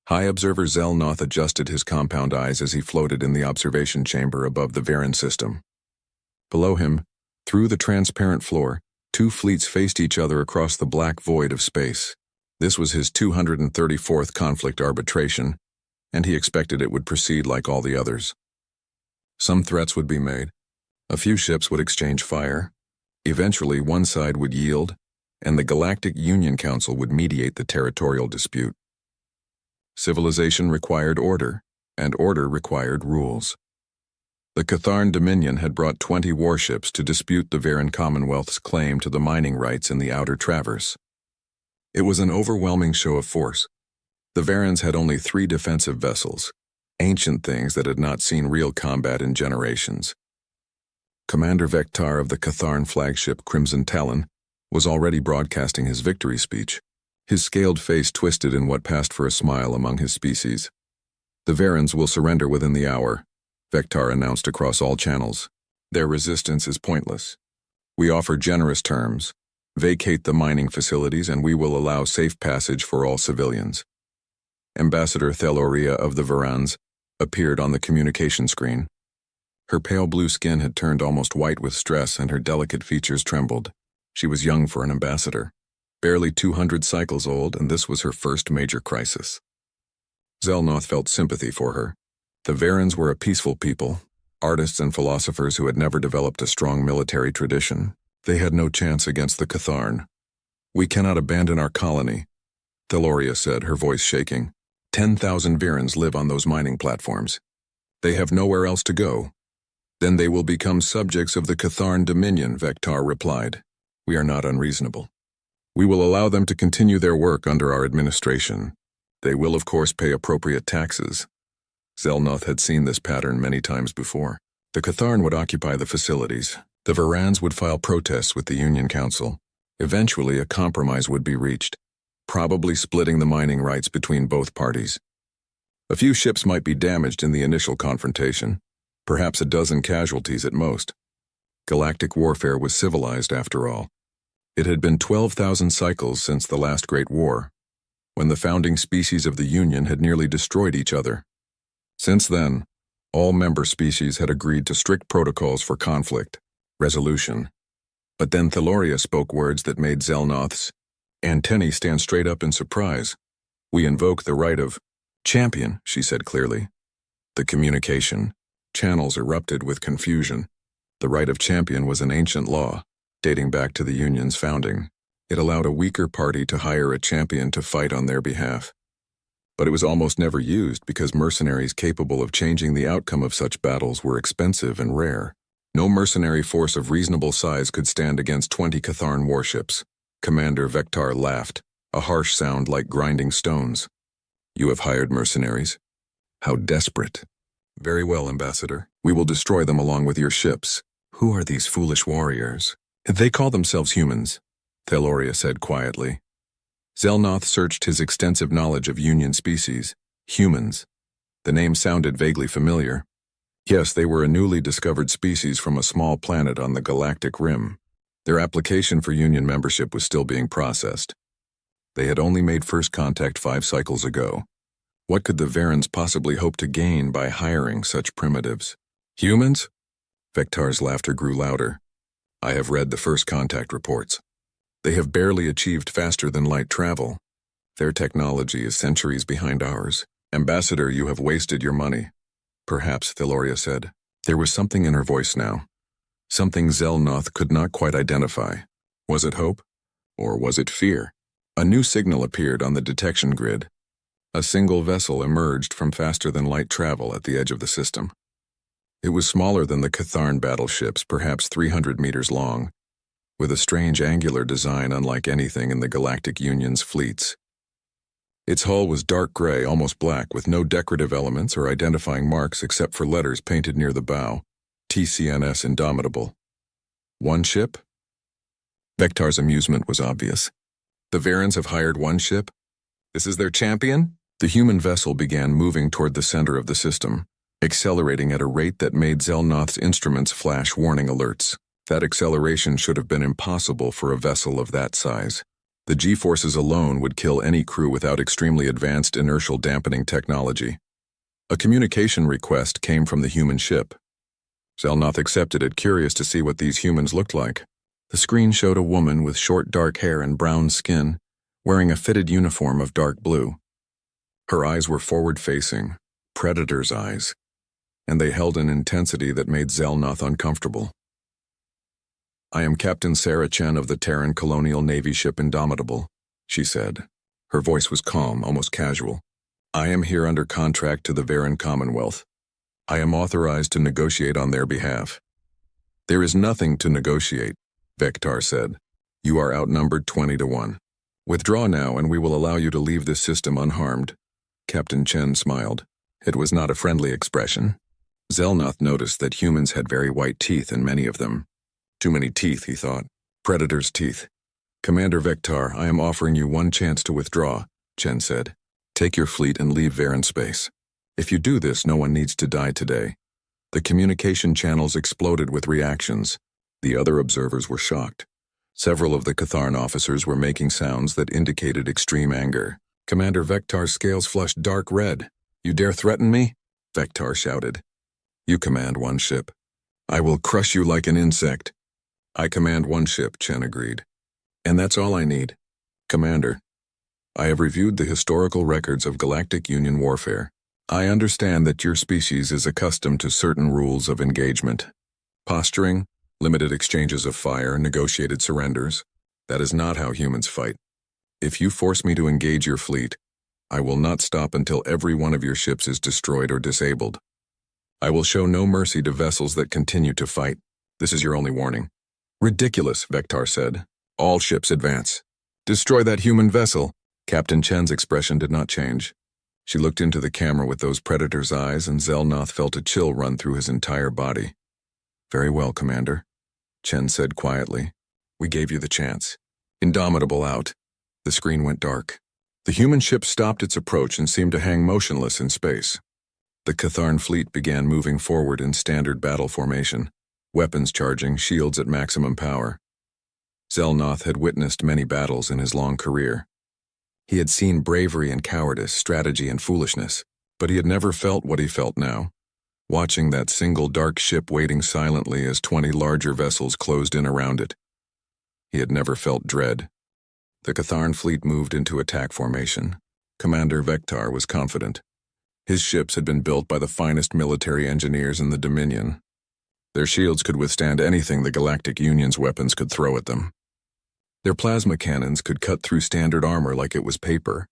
High Observer Zelnoth adjusted his compound eyes as he floated in the observation chamber above the Varan system. Below him, through the transparent floor, two fleets faced each other across the black void of space. This was his 234th conflict arbitration, and he expected it would proceed like all the others. Some threats would be made. A few ships would exchange fire. Eventually, one side would yield, and the Galactic Union Council would mediate the territorial dispute. Civilization required order, and order required rules. The Catharn Dominion had brought 20 warships to dispute the Varan Commonwealth's claim to the mining rights in the Outer Traverse. It was an overwhelming show of force. The Varans had only 3 defensive vessels, ancient things that had not seen real combat in generations. Commander Vectar of the Catharn flagship Crimson Talon was already broadcasting his victory speech, his scaled face twisted in what passed for a smile among his species. The Varans will surrender within the hour, Vectar announced across all channels. Their resistance is pointless. We offer generous terms. Vacate the mining facilities and we will allow safe passage for all civilians. Ambassador Theloria of the Varans appeared on the communication screen. Her pale blue skin had turned almost white with stress and her delicate features trembled. She was young for an ambassador, barely 200 cycles old, and this was her first major crisis. Zelnoth felt sympathy for her. The Varans were a peaceful people, artists and philosophers who had never developed a strong military tradition. They had no chance against the Catharn. We cannot abandon our colony, Theloria said, her voice shaking. 10,000 Varans live on those mining platforms. They have nowhere else to go. Then they will become subjects of the Catharn Dominion, Vectar replied. We are not unreasonable. We will allow them to continue their work under our administration. They will, of course, pay appropriate taxes. Zelnoth had seen this pattern many times before. The Catharn would occupy the facilities. The Varans would file protests with the Union Council. Eventually, a compromise would be reached, probably splitting the mining rights between both parties. A few ships might be damaged in the initial confrontation, perhaps a dozen casualties at most. Galactic warfare was civilized after all. It had been 12,000 cycles since the last Great War, when the founding species of the Union had nearly destroyed each other. Since then, all member species had agreed to strict protocols for conflict resolution. But then Theloria spoke words that made Zelnoth's antennae stand straight up in surprise. We invoke the right of champion, she said clearly. The communication channels erupted with confusion. The right of champion was an ancient law, dating back to the Union's founding. It allowed a weaker party to hire a champion to fight on their behalf. But it was almost never used because mercenaries capable of changing the outcome of such battles were expensive and rare. No mercenary force of reasonable size could stand against 20 Catharn warships. Commander Vectar laughed, a harsh sound like grinding stones. You have hired mercenaries? How desperate. Very well, Ambassador. We will destroy them along with your ships. Who are these foolish warriors? They call themselves humans, Theloria said quietly. Zelnoth searched his extensive knowledge of Union species. Humans. The name sounded vaguely familiar. Yes, they were a newly discovered species from a small planet on the galactic rim. Their application for Union membership was still being processed. They had only made first contact 5 cycles ago. What could the Varans possibly hope to gain by hiring such primitives? Humans? Vectar's laughter grew louder. I have read the first contact reports. They have barely achieved faster than light travel. Their technology is centuries behind ours. Ambassador, you have wasted your money. Perhaps, Theloria said. There was something in her voice now. Something Zelnoth could not quite identify. Was it hope? Or was it fear? A new signal appeared on the detection grid. A single vessel emerged from faster-than-light travel at the edge of the system. It was smaller than the Catharn battleships, perhaps 300 meters long, with a strange angular design unlike anything in the Galactic Union's fleets. Its hull was dark gray, almost black, with no decorative elements or identifying marks except for letters painted near the bow. TCNS Indomitable. One ship? Vectar's amusement was obvious. The Varans have hired one ship? This is their champion? The human vessel began moving toward the center of the system, accelerating at a rate that made Zelnoth's instruments flash warning alerts. That acceleration should have been impossible for a vessel of that size. The G-forces alone would kill any crew without extremely advanced inertial dampening technology. A communication request came from the human ship. Zelnoth accepted it, curious to see what these humans looked like. The screen showed a woman with short dark hair and brown skin, wearing a fitted uniform of dark blue. Her eyes were forward-facing, predator's eyes, and they held an intensity that made Zelnoth uncomfortable. "I am Captain Sarah Chen of the Terran Colonial Navy ship Indomitable," she said. Her voice was calm, almost casual. "I am here under contract to the Varan Commonwealth. I am authorized to negotiate on their behalf." "There is nothing to negotiate," Vectar said. "You are outnumbered 20-1. Withdraw now and we will allow you to leave this system unharmed." Captain Chen smiled. It was not a friendly expression. Zelnoth noticed that humans had very white teeth, and many of them. Too many teeth, he thought. Predator's teeth. "Commander Vectar, I am offering you one chance to withdraw," Chen said. "Take your fleet and leave Varan space. If you do this, no one needs to die today." The communication channels exploded with reactions. The other observers were shocked. Several of the Catharn officers were making sounds that indicated extreme anger. Commander Vectar's scales flushed dark red. "You dare threaten me?" Vectar shouted. "You command one ship. I will crush you like an insect." "I command one ship," Chen agreed. "And that's all I need." "Commander, I have reviewed the historical records of Galactic Union warfare. I understand that your species is accustomed to certain rules of engagement. Posturing, limited exchanges of fire, negotiated surrenders. That is not how humans fight. If you force me to engage your fleet, I will not stop until every one of your ships is destroyed or disabled. I will show no mercy to vessels that continue to fight. This is your only warning." "Ridiculous," Vectar said. "All ships advance. Destroy that human vessel." Captain Chen's expression did not change. She looked into the camera with those predator's eyes, and Zelnoth felt a chill run through his entire body. "Very well, Commander," Chen said quietly. "We gave you the chance." Indomitable out. The screen went dark. The human ship stopped its approach and seemed to hang motionless in space. The Catharn fleet began moving forward in standard battle formation, weapons charging, shields at maximum power. Zelnoth had witnessed many battles in his long career. He had seen bravery and cowardice, strategy and foolishness, but he had never felt what he felt now, watching that single dark ship waiting silently as 20 larger vessels closed in around it. He had never felt dread. The Catharn fleet moved into attack formation. Commander Vectar was confident. His ships had been built by the finest military engineers in the Dominion. Their shields could withstand anything the Galactic Union's weapons could throw at them. Their plasma cannons could cut through standard armor like it was paper.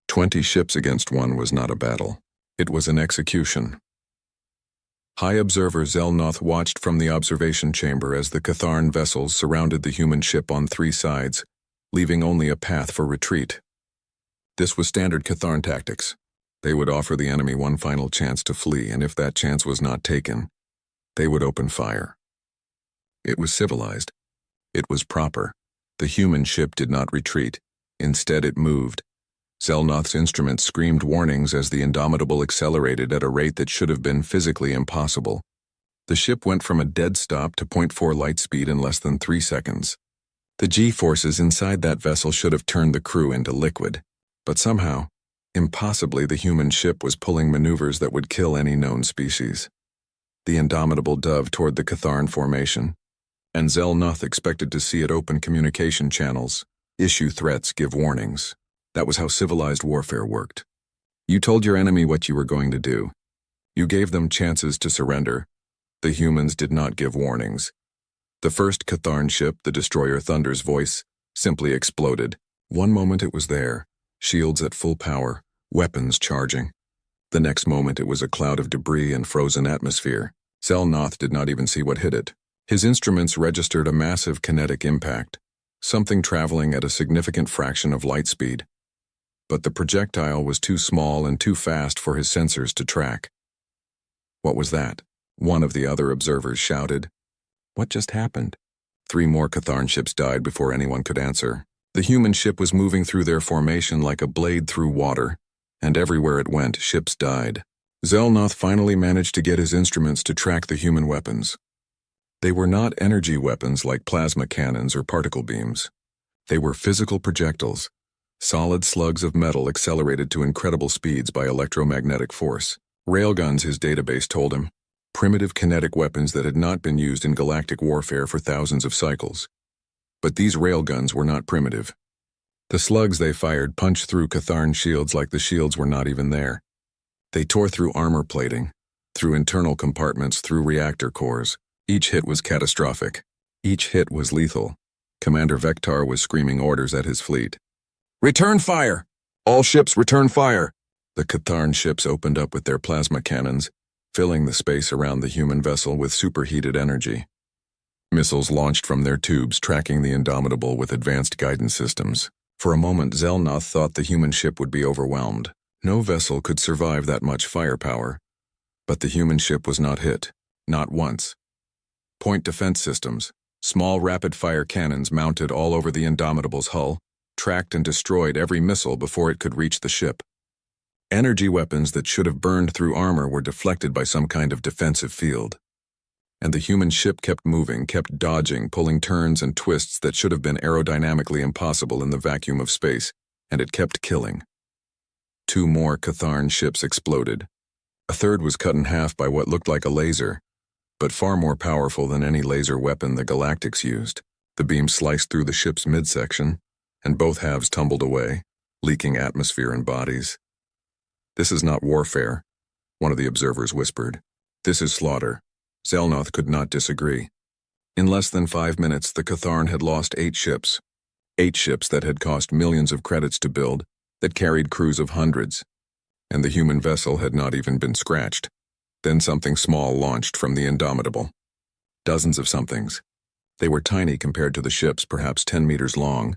20 ships against one was not a battle. It was an execution. High Observer Zelnoth watched from the observation chamber as the Catharn vessels surrounded the human ship on 3 sides, leaving only a path for retreat. This was standard Catharn tactics. They would offer the enemy one final chance to flee, and if that chance was not taken, they would open fire. It was civilized. It was proper. The human ship did not retreat. Instead, it moved. Zelnoth's instruments screamed warnings as the Indomitable accelerated at a rate that should have been physically impossible. The ship went from a dead stop to 0.4 light speed in less than 3 seconds. The G-forces inside that vessel should have turned the crew into liquid, but somehow, impossibly, the human ship was pulling maneuvers that would kill any known species. The Indomitable dove toward the Catharn formation, and Zelnoth expected to see it open communication channels, issue threats, give warnings. That was how civilized warfare worked. You told your enemy what you were going to do. You gave them chances to surrender. The humans did not give warnings. The first Catharn ship, the destroyer Thunder's voice, simply exploded. One moment it was there, shields at full power, weapons charging. The next moment it was a cloud of debris and frozen atmosphere. Zelnoth did not even see what hit it. His instruments registered a massive kinetic impact, something traveling at a significant fraction of light speed. But the projectile was too small and too fast for his sensors to track. "What was that?" one of the other observers shouted. "What just happened?" 3 more Catharn ships died before anyone could answer. The human ship was moving through their formation like a blade through water, and everywhere it went, ships died. Zelnoth finally managed to get his instruments to track the human weapons. They were not energy weapons like plasma cannons or particle beams. They were physical projectiles, solid slugs of metal accelerated to incredible speeds by electromagnetic force. Railguns, his database told him. Primitive kinetic weapons that had not been used in galactic warfare for thousands of cycles. But these railguns were not primitive. The slugs they fired punched through Catharn shields like the shields were not even there. They tore through armor plating, through internal compartments, through reactor cores. Each hit was catastrophic. Each hit was lethal. Commander Vector was screaming orders at his fleet. "Return fire! All ships return fire!" The Catharn ships opened up with their plasma cannons, filling the space around the human vessel with superheated energy. Missiles launched from their tubes, tracking the Indomitable with advanced guidance systems. For a moment, Zelnoth thought the human ship would be overwhelmed. No vessel could survive that much firepower. But the human ship was not hit. Not once. Point defense systems, small rapid-fire cannons mounted all over the Indomitable's hull, tracked and destroyed every missile before it could reach the ship. Energy weapons that should have burned through armor were deflected by some kind of defensive field. And the human ship kept moving, kept dodging, pulling turns and twists that should have been aerodynamically impossible in the vacuum of space, and it kept killing. 2 more Catharn ships exploded. A third was cut in half by what looked like a laser, but far more powerful than any laser weapon the Galactics used. The beam sliced through the ship's midsection, and both halves tumbled away, leaking atmosphere and bodies. "This is not warfare," one of the observers whispered. "This is slaughter." Zelnoth could not disagree. In less than 5 minutes, the Catharn had lost 8 ships. 8 ships that had cost millions of credits to build, that carried crews of hundreds. And the human vessel had not even been scratched. Then something small launched from the Indomitable. Dozens of somethings. They were tiny compared to the ships, perhaps 10 meters long,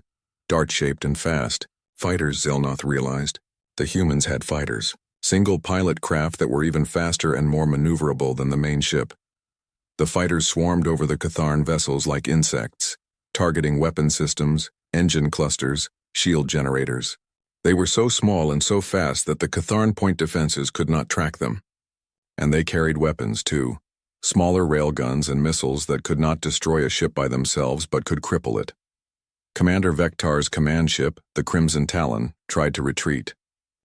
dart-shaped and fast. Fighters, Zelnoth realized. The humans had fighters. Single-pilot craft that were even faster and more maneuverable than the main ship. The fighters swarmed over the Catharn vessels like insects, targeting weapon systems, engine clusters, shield generators. They were so small and so fast that the Catharn point defenses could not track them. And they carried weapons, too. Smaller railguns and missiles that could not destroy a ship by themselves but could cripple it. Commander Vector's command ship, the Crimson Talon, tried to retreat.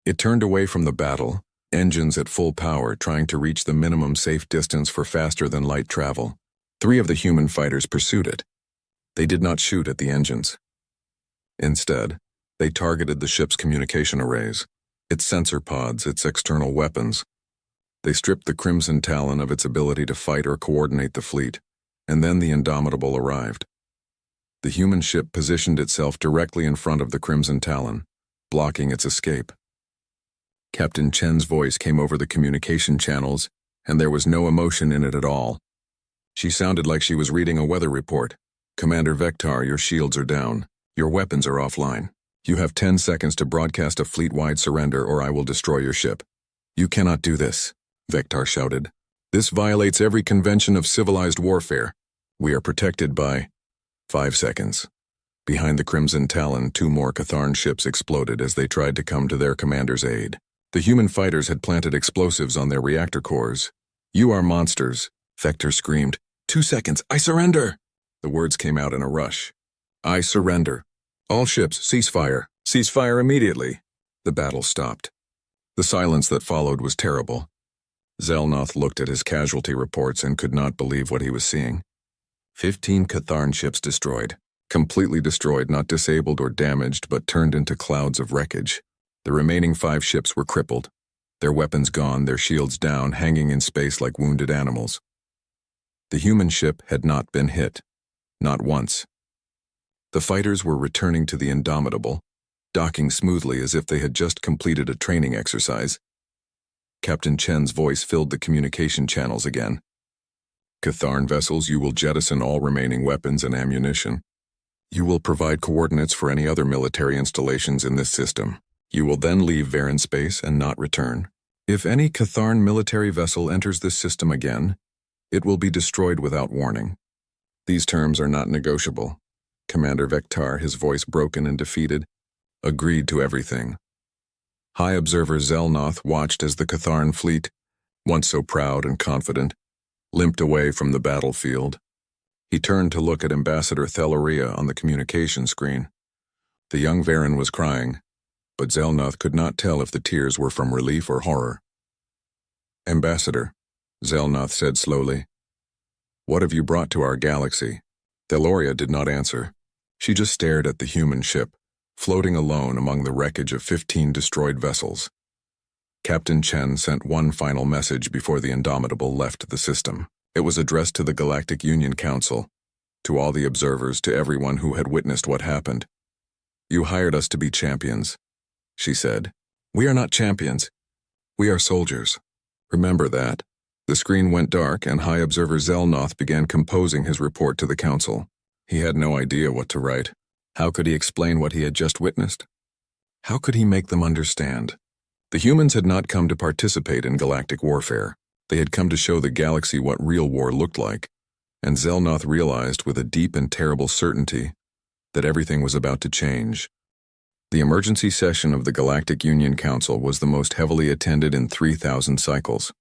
It turned away from the battle, engines at full power trying to reach the minimum safe distance for faster-than-light travel. 3 of the human fighters pursued it. They did not shoot at the engines. Instead, they targeted the ship's communication arrays, its sensor pods, its external weapons. They stripped the Crimson Talon of its ability to fight or coordinate the fleet, and then the Indomitable arrived. The human ship positioned itself directly in front of the Crimson Talon, blocking its escape. Captain Chen's voice came over the communication channels, and there was no emotion in it at all. She sounded like she was reading a weather report. "Commander Vector, your shields are down. Your weapons are offline. You have 10 seconds to broadcast a fleet-wide surrender or I will destroy your ship." "You cannot do this," Vector shouted. "This violates every convention of civilized warfare. We are protected by—" 5 seconds. Behind the Crimson Talon, 2 more Catharn ships exploded as they tried to come to their commander's aid. The human fighters had planted explosives on their reactor cores. "You are monsters," Vector screamed. 2 seconds, I surrender!" The words came out in a rush. "I surrender. All ships, cease fire. Cease fire immediately." The battle stopped. The silence that followed was terrible. Zelnoth looked at his casualty reports and could not believe what he was seeing. 15 Catharn ships destroyed. Completely destroyed, not disabled or damaged, but turned into clouds of wreckage. The remaining 5 ships were crippled. Their weapons gone, their shields down, hanging in space like wounded animals. The human ship had not been hit. Not once. The fighters were returning to the Indomitable, docking smoothly as if they had just completed a training exercise. Captain Chen's voice filled the communication channels again. "Catharn vessels, you will jettison all remaining weapons and ammunition. You will provide coordinates for any other military installations in this system. You will then leave Varen space and not return. If any Catharn military vessel enters this system again, it will be destroyed without warning. These terms are not negotiable." Commander Vector, his voice broken and defeated, agreed to everything. High Observer Zelnoth watched as the Catharn fleet, once so proud and confident, limped away from the battlefield. He turned to look at Ambassador Theloria on the communication screen. The young Varen was crying, but Zelnoth could not tell if the tears were from relief or horror. "Ambassador," Zelnoth said slowly, "what have you brought to our galaxy?" Theloria did not answer. She just stared at the human ship, floating alone among the wreckage of 15 destroyed vessels. Captain Chen sent one final message before the Indomitable left the system. It was addressed to the Galactic Union Council, to all the observers, to everyone who had witnessed what happened. "You hired us to be champions," she said. "We are not champions. We are soldiers. Remember that." The screen went dark, and High Observer Zelnoth began composing his report to the Council. He had no idea what to write. How could he explain what he had just witnessed? How could he make them understand? The humans had not come to participate in galactic warfare. They had come to show the galaxy what real war looked like, and Zelnoth realized with a deep and terrible certainty that everything was about to change. The emergency session of the Galactic Union Council was the most heavily attended in 3,000 cycles.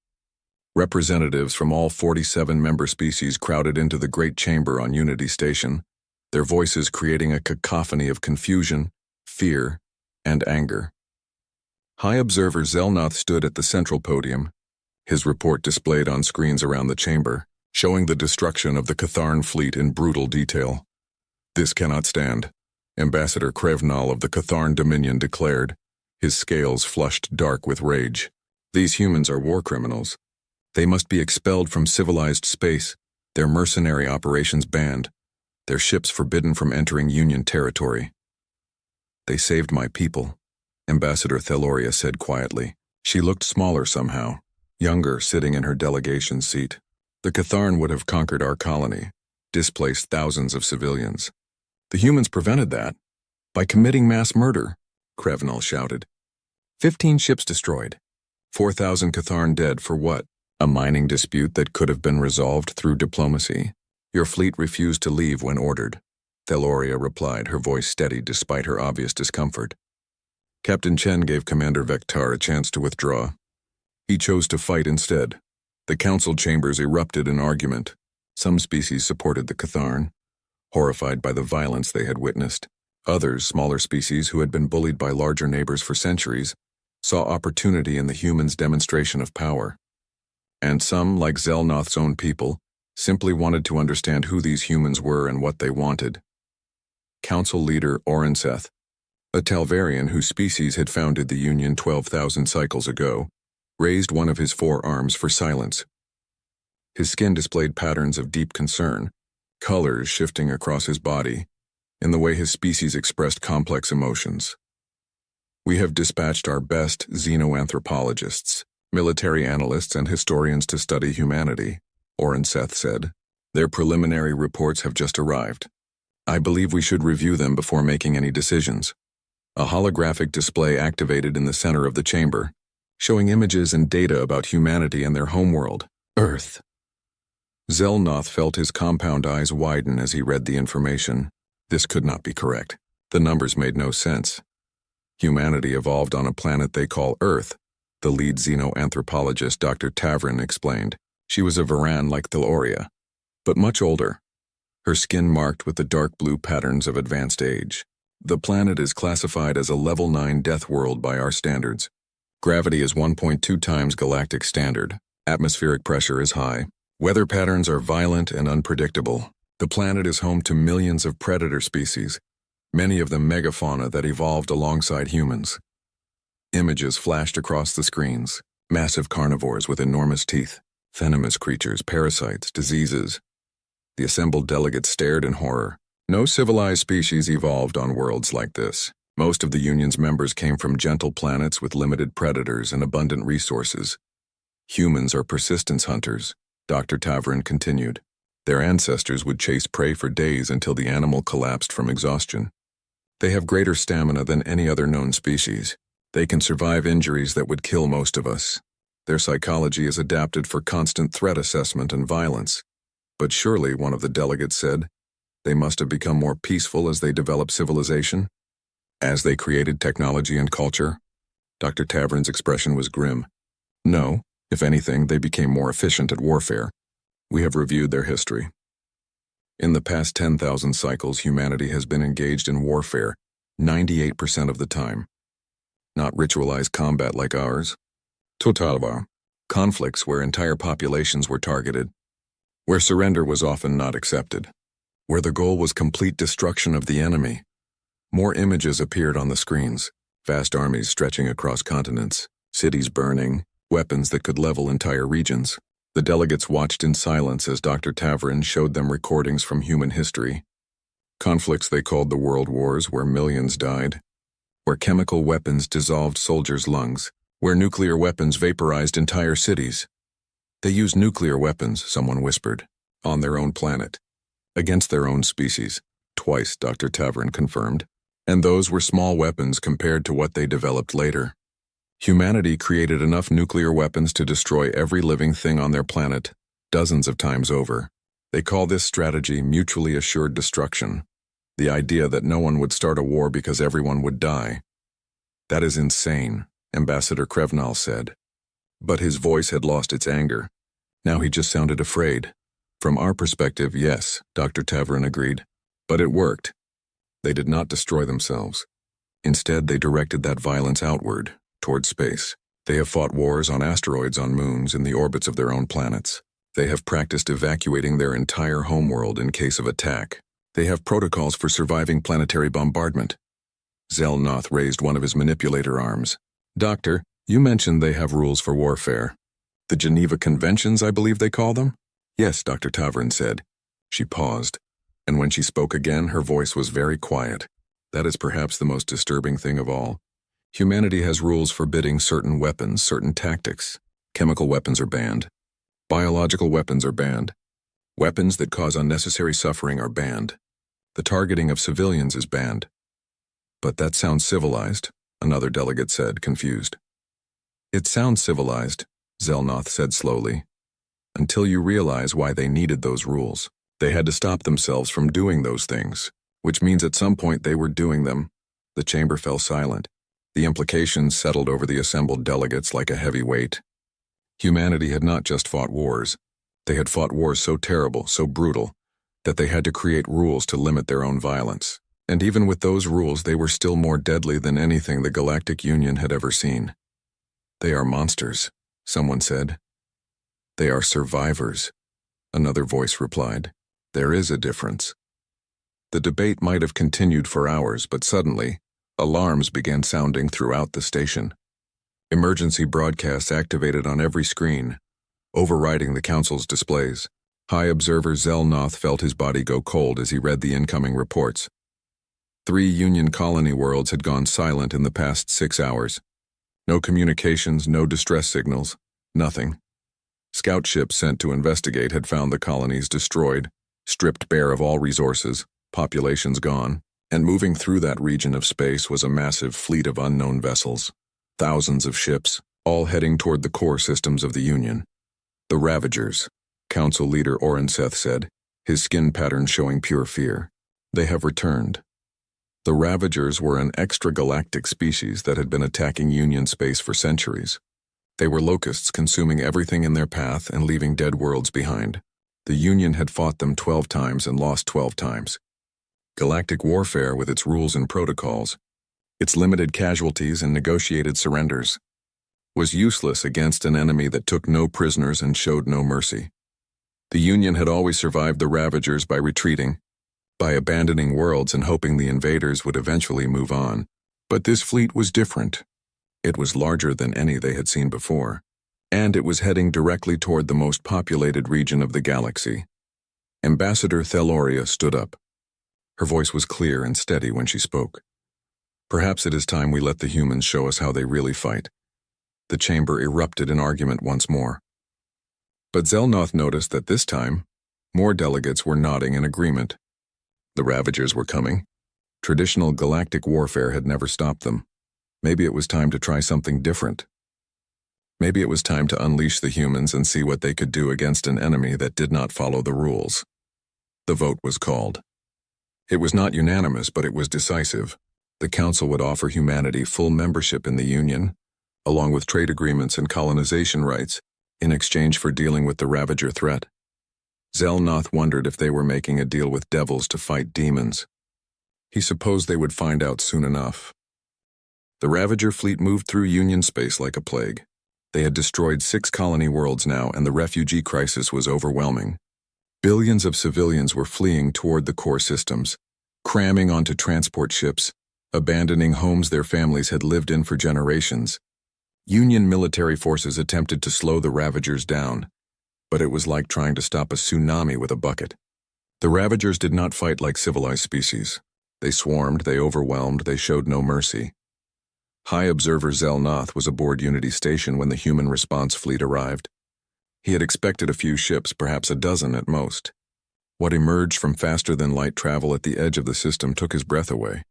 Representatives from all 47 member species crowded into the Great Chamber on Unity Station, their voices creating a cacophony of confusion, fear, and anger. High Observer Zelnoth stood at the central podium, his report displayed on screens around the chamber, showing the destruction of the Catharn fleet in brutal detail. "This cannot stand," Ambassador Krevnal of the Catharn Dominion declared, his scales flushed dark with rage. "These humans are war criminals. They must be expelled from civilized space, their mercenary operations banned, their ships forbidden from entering Union territory." "They saved my people," Ambassador Theloria said quietly. She looked smaller somehow, younger, sitting in her delegation seat. "The Catharn would have conquered our colony, displaced thousands of civilians. The humans prevented that by committing mass murder," Krevnal shouted. 15 ships destroyed. 4,000 Catharn dead for what? A mining dispute that could have been resolved through diplomacy. "Your fleet refused to leave when ordered," Theloria replied, her voice steady despite her obvious discomfort. Captain Chen gave Commander Vectar a chance to withdraw. He chose to fight instead. The council chambers erupted in argument. Some species supported the Catharn, horrified by the violence they had witnessed. Others, smaller species who had been bullied by larger neighbors for centuries, saw opportunity in the humans' demonstration of power. And some, like Zelnoth's own people, simply wanted to understand who these humans were and what they wanted. Council leader Orenseth, a Talvarian whose species had founded the Union 12,000 cycles ago, raised one of his forearms for silence. His skin displayed patterns of deep concern, colors shifting across his body, in the way his species expressed complex emotions. "We have dispatched our best xenoanthropologists, military analysts, and historians to study humanity," Orenseth said. "Their preliminary reports have just arrived. I believe we should review them before making any decisions." A holographic display activated in the center of the chamber, showing images and data about humanity and their homeworld, Earth. Zelnoth felt his compound eyes widen as he read the information. This could not be correct. The numbers made no sense. Humanity evolved on a planet they call Earth, the lead xenoanthropologist Dr. Tavrin explained. She was a Varan like Theloria, but much older, her skin marked with the dark blue patterns of advanced age. "The planet is classified as a level 9 death world by our standards. Gravity is 1.2 times galactic standard. Atmospheric pressure is high. Weather patterns are violent and unpredictable. The planet is home to millions of predator species, many of them megafauna that evolved alongside humans." Images flashed across the screens. Massive carnivores with enormous teeth, venomous creatures, parasites, diseases. The assembled delegates stared in horror. No civilized species evolved on worlds like this. Most of the Union's members came from gentle planets with limited predators and abundant resources. "Humans are persistence hunters," Dr. Tavrin continued. "Their ancestors would chase prey for days until the animal collapsed from exhaustion. They have greater stamina than any other known species. They can survive injuries that would kill most of us. Their psychology is adapted for constant threat assessment and violence. But surely," one of the delegates said, "they must have become more peaceful as they developed civilization? As they created technology and culture?" Dr. Tavrin's expression was grim. "No, if anything, they became more efficient at warfare. We have reviewed their history. In the past 10,000 cycles, humanity has been engaged in warfare, 98% of the time. Not ritualized combat like ours. Totalwa. Conflicts where entire populations were targeted. Where surrender was often not accepted. Where the goal was complete destruction of the enemy. More images appeared on the screens. Vast armies stretching across continents. Cities burning. Weapons that could level entire regions. The delegates watched in silence as Dr. Tavern showed them recordings from human history. Conflicts they called the World Wars, where millions died. Where chemical weapons dissolved soldiers' lungs. Where nuclear weapons vaporized entire cities. They used nuclear weapons, someone whispered, on their own planet. Against their own species. Twice, Dr. Tavern confirmed. And those were small weapons compared to what they developed later. Humanity created enough nuclear weapons to destroy every living thing on their planet, dozens of times over. They call this strategy mutually assured destruction. The idea that no one would start a war because everyone would die. That is insane, Ambassador Krevnal said. But his voice had lost its anger. Now he just sounded afraid. From our perspective, yes, Dr. Tavern agreed. But it worked. They did not destroy themselves. Instead, they directed that violence outward, toward space. They have fought wars on asteroids on moons in the orbits of their own planets. They have practiced evacuating their entire homeworld in case of attack. They have protocols for surviving planetary bombardment. Zelnoth raised one of his manipulator arms. Doctor, you mentioned they have rules for warfare. The Geneva Conventions, I believe they call them? Yes, Dr. Tavern said. She paused, and when she spoke again, her voice was very quiet. That is perhaps the most disturbing thing of all. Humanity has rules forbidding certain weapons, certain tactics. Chemical weapons are banned. Biological weapons are banned. Weapons that cause unnecessary suffering are banned. The targeting of civilians is banned. But that sounds civilized, another delegate said, confused. It sounds civilized, Zelnoth said slowly, until you realize why they needed those rules. They had to stop themselves from doing those things, which means at some point they were doing them. The chamber fell silent. The implications settled over the assembled delegates like a heavy weight. Humanity had not just fought wars. They had fought wars so terrible, so brutal, that they had to create rules to limit their own violence. And even with those rules, they were still more deadly than anything the Galactic Union had ever seen. They are monsters, someone said. They are survivors, another voice replied. There is a difference. The debate might have continued for hours, but suddenly, alarms began sounding throughout the station. Emergency broadcasts activated on every screen, overriding the council's displays. High Observer Zelnoth felt his body go cold as he read the incoming reports. 3 Union colony worlds had gone silent in the past 6 hours. No communications, no distress signals, nothing. Scout ships sent to investigate had found the colonies destroyed, stripped bare of all resources, populations gone, and moving through that region of space was a massive fleet of unknown vessels. Thousands of ships, all heading toward the core systems of the Union. The Ravagers, Council Leader Orenseth said, his skin pattern showing pure fear. They have returned. The Ravagers were an extragalactic species that had been attacking Union space for centuries. They were locusts consuming everything in their path and leaving dead worlds behind. The Union had fought them 12 times and lost 12 times. Galactic warfare with its rules and protocols, its limited casualties and negotiated surrenders, was useless against an enemy that took no prisoners and showed no mercy. The Union had always survived the Ravagers by retreating, by abandoning worlds and hoping the invaders would eventually move on. But this fleet was different. It was larger than any they had seen before, and it was heading directly toward the most populated region of the galaxy. Ambassador Theloria stood up. Her voice was clear and steady when she spoke. Perhaps it is time we let the humans show us how they really fight. The chamber erupted in argument once more. But Zelnoth noticed that this time, more delegates were nodding in agreement. The Ravagers were coming. Traditional galactic warfare had never stopped them. Maybe it was time to try something different. Maybe it was time to unleash the humans and see what they could do against an enemy that did not follow the rules. The vote was called. It was not unanimous, but it was decisive. The Council would offer humanity full membership in the Union, along with trade agreements and colonization rights, in exchange for dealing with the Ravager threat. Zelnoth wondered if they were making a deal with devils to fight demons. He supposed they would find out soon enough. The Ravager fleet moved through Union space like a plague. They had destroyed 6 colony worlds now, and the refugee crisis was overwhelming. Billions of civilians were fleeing toward the core systems, cramming onto transport ships, abandoning homes their families had lived in for generations. Union military forces attempted to slow the Ravagers down, but it was like trying to stop a tsunami with a bucket. The Ravagers did not fight like civilized species. They swarmed, they overwhelmed, they showed no mercy. High Observer Zelnoth was aboard Unity Station when the human response fleet arrived. He had expected a few ships, perhaps a dozen at most. What emerged from faster-than-light travel at the edge of the system took his breath away.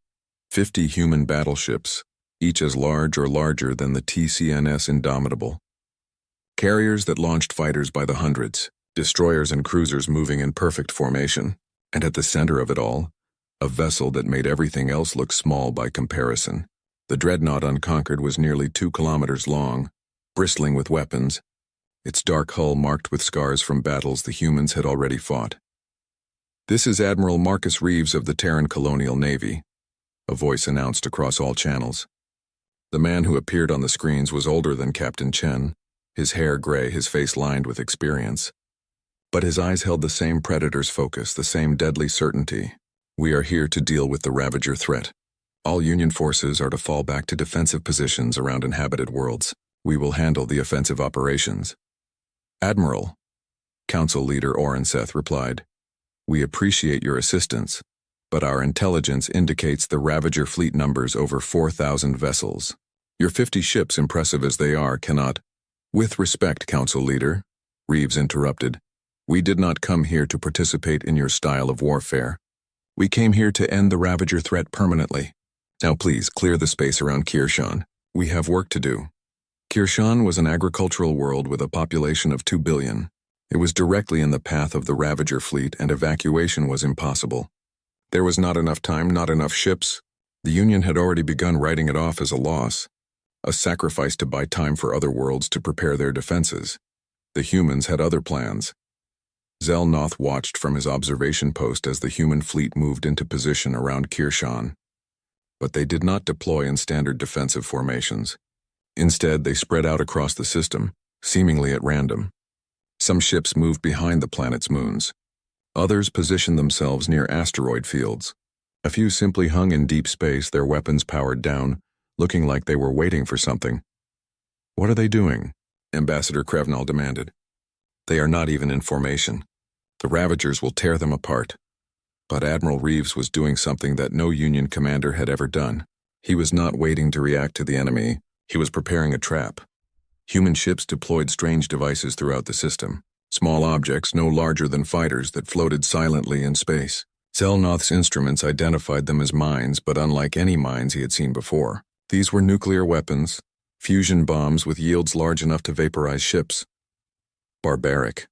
50 human battleships, each as large or larger than the TCNS Indomitable. Carriers that launched fighters by the hundreds, destroyers and cruisers moving in perfect formation, and at the center of it all, a vessel that made everything else look small by comparison. The dreadnought Unconquered was nearly 2 kilometers long, bristling with weapons, its dark hull marked with scars from battles the humans had already fought. "This is Admiral Marcus Reeves of the Terran Colonial Navy," a voice announced across all channels. The man who appeared on the screens was older than Captain Chen, his hair gray, his face lined with experience. But his eyes held the same predator's focus, the same deadly certainty. "We are here to deal with the Ravager threat. All Union forces are to fall back to defensive positions around inhabited worlds. We will handle the offensive operations." "Admiral," Council Leader Orenseth replied, "we appreciate your assistance, but our intelligence indicates the Ravager fleet numbers over 4,000 vessels. Your 50 ships, impressive as they are, cannot—" "With respect, Council Leader," Reeves interrupted, "we did not come here to participate in your style of warfare. We came here to end the Ravager threat permanently. Now please, clear the space around Kirshan. We have work to do." Kirshan was an agricultural world with a population of 2 billion. It was directly in the path of the Ravager fleet, and evacuation was impossible. There was not enough time, not enough ships. The Union had already begun writing it off as a loss, a sacrifice to buy time for other worlds to prepare their defenses. The humans had other plans. Zelnoth watched from his observation post as the human fleet moved into position around Kirshan. But they did not deploy in standard defensive formations. Instead, they spread out across the system, seemingly at random. Some ships moved behind the planet's moons. Others positioned themselves near asteroid fields. A few simply hung in deep space, their weapons powered down, looking like they were waiting for something. "What are they doing?" Ambassador Krevnal demanded. "They are not even in formation. The Ravagers will tear them apart." But Admiral Reeves was doing something that no Union commander had ever done. He was not waiting to react to the enemy. He was preparing a trap. Human ships deployed strange devices throughout the system, small objects no larger than fighters that floated silently in space. Zelnoth's instruments identified them as mines, but unlike any mines he had seen before. These were nuclear weapons, fusion bombs with yields large enough to vaporize ships. "Barbaric,"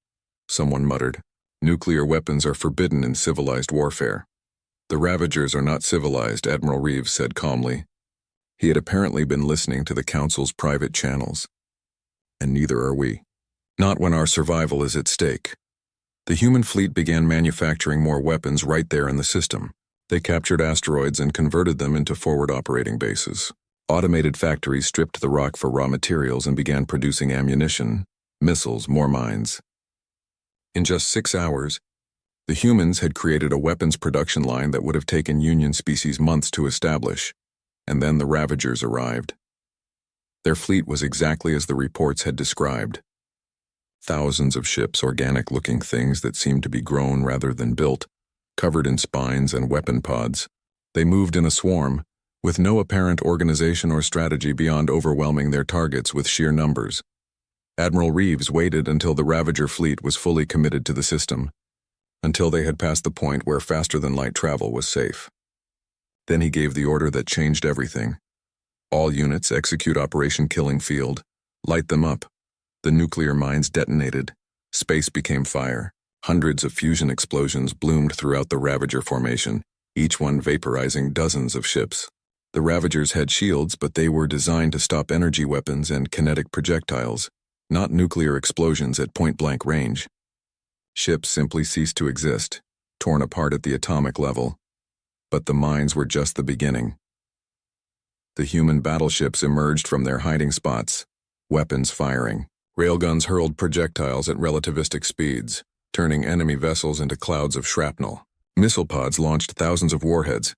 someone muttered. "Nuclear weapons are forbidden in civilized warfare." "The Ravagers are not civilized," Admiral Reeves said calmly. He had apparently been listening to the Council's private channels. "And neither are we. Not when our survival is at stake." The human fleet began manufacturing more weapons right there in the system. They captured asteroids and converted them into forward operating bases. Automated factories stripped the rock for raw materials and began producing ammunition, missiles, more mines. In just 6 hours, the humans had created a weapons production line that would have taken Union species months to establish, and then the Ravagers arrived. Their fleet was exactly as the reports had described. Thousands of ships, organic-looking things that seemed to be grown rather than built, covered in spines and weapon pods. They moved in a swarm, with no apparent organization or strategy beyond overwhelming their targets with sheer numbers. Admiral Reeves waited until the Ravager fleet was fully committed to the system, until they had passed the point where faster-than-light travel was safe. Then he gave the order that changed everything. "All units execute Operation Killing Field. Light them up." The nuclear mines detonated. Space became fire. Hundreds of fusion explosions bloomed throughout the Ravager formation, each one vaporizing dozens of ships. The Ravagers had shields, but they were designed to stop energy weapons and kinetic projectiles, not nuclear explosions at point-blank range. Ships simply ceased to exist, torn apart at the atomic level. But the mines were just the beginning. The human battleships emerged from their hiding spots, weapons firing. Railguns hurled projectiles at relativistic speeds, turning enemy vessels into clouds of shrapnel. Missile pods launched thousands of warheads,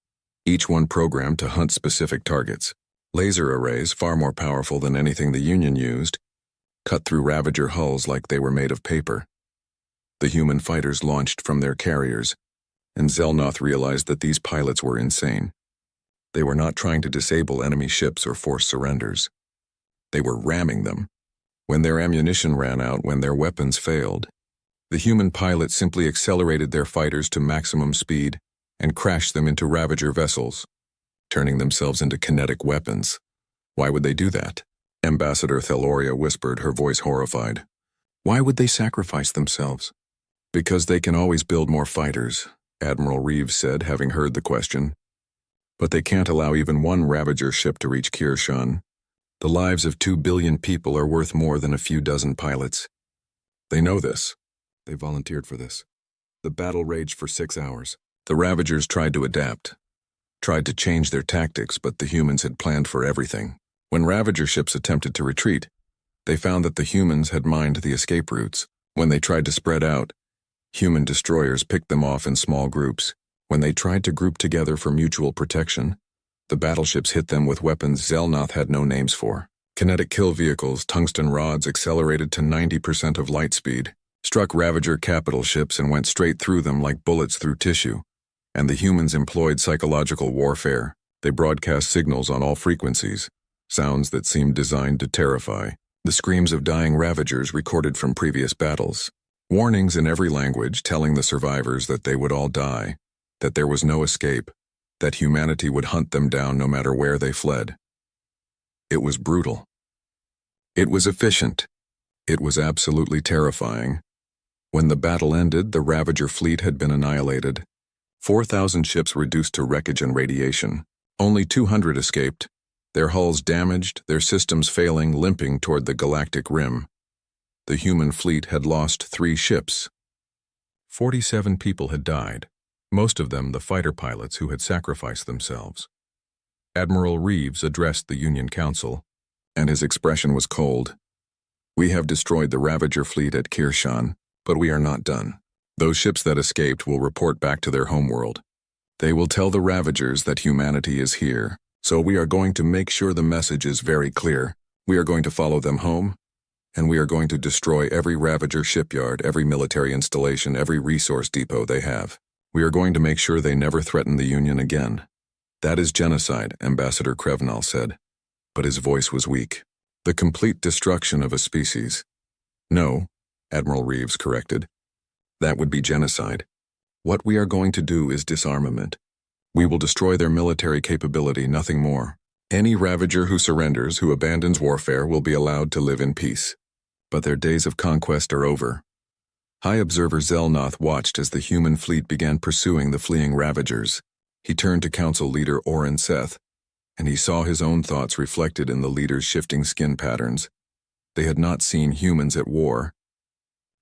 each one programmed to hunt specific targets. Laser arrays, far more powerful than anything the Union used, cut through Ravager hulls like they were made of paper. The human fighters launched from their carriers, and Zelnoth realized that these pilots were insane. They were not trying to disable enemy ships or force surrenders. They were ramming them. When their ammunition ran out, when their weapons failed, the human pilots simply accelerated their fighters to maximum speed and crashed them into Ravager vessels, turning themselves into kinetic weapons. Why would they do that? Ambassador Theloria whispered, her voice horrified. Why would they sacrifice themselves? Because they can always build more fighters, Admiral Reeves said, having heard the question. But they can't allow even one Ravager ship to reach Kirshan. The lives of 2 billion people are worth more than a few dozen pilots. They know this. They volunteered for this. The battle raged for 6 hours. The Ravagers tried to adapt, tried to change their tactics, but the humans had planned for everything. When Ravager ships attempted to retreat, they found that the humans had mined the escape routes. When they tried to spread out, human destroyers picked them off in small groups. When they tried to group together for mutual protection, the battleships hit them with weapons Zelnoth had no names for. Kinetic kill vehicles, tungsten rods accelerated to 90% of light speed, struck Ravager capital ships and went straight through them like bullets through tissue. And the humans employed psychological warfare. They broadcast signals on all frequencies, sounds that seemed designed to terrify. The screams of dying Ravagers recorded from previous battles. Warnings in every language telling the survivors that they would all die, that there was no escape, that humanity would hunt them down no matter where they fled. It was brutal. It was efficient. It was absolutely terrifying. When the battle ended, the Ravager fleet had been annihilated. 4,000 ships reduced to wreckage and radiation. Only 200 escaped, their hulls damaged, their systems failing, limping toward the galactic rim. The human fleet had lost 3 ships. 47 people had died, most of them the fighter pilots who had sacrificed themselves. Admiral Reeves addressed the Union Council, and his expression was cold. We have destroyed the Ravager fleet at Kirshan, but we are not done. Those ships that escaped will report back to their homeworld. They will tell the Ravagers that humanity is here, so we are going to make sure the message is very clear. We are going to follow them home, and we are going to destroy every Ravager shipyard, every military installation, every resource depot they have. We are going to make sure they never threaten the Union again. That is genocide, Ambassador Krevnal said, but his voice was weak. The complete destruction of a species. No, Admiral Reeves corrected. That would be genocide. What we are going to do is disarmament. We will destroy their military capability, nothing more. Any Ravager who surrenders, who abandons warfare, will be allowed to live in peace. But their days of conquest are over. High Observer Zelnoth watched as the human fleet began pursuing the fleeing Ravagers. He turned to Council Leader Orin Seth, and he saw his own thoughts reflected in the leader's shifting skin patterns. They had not seen humans at war.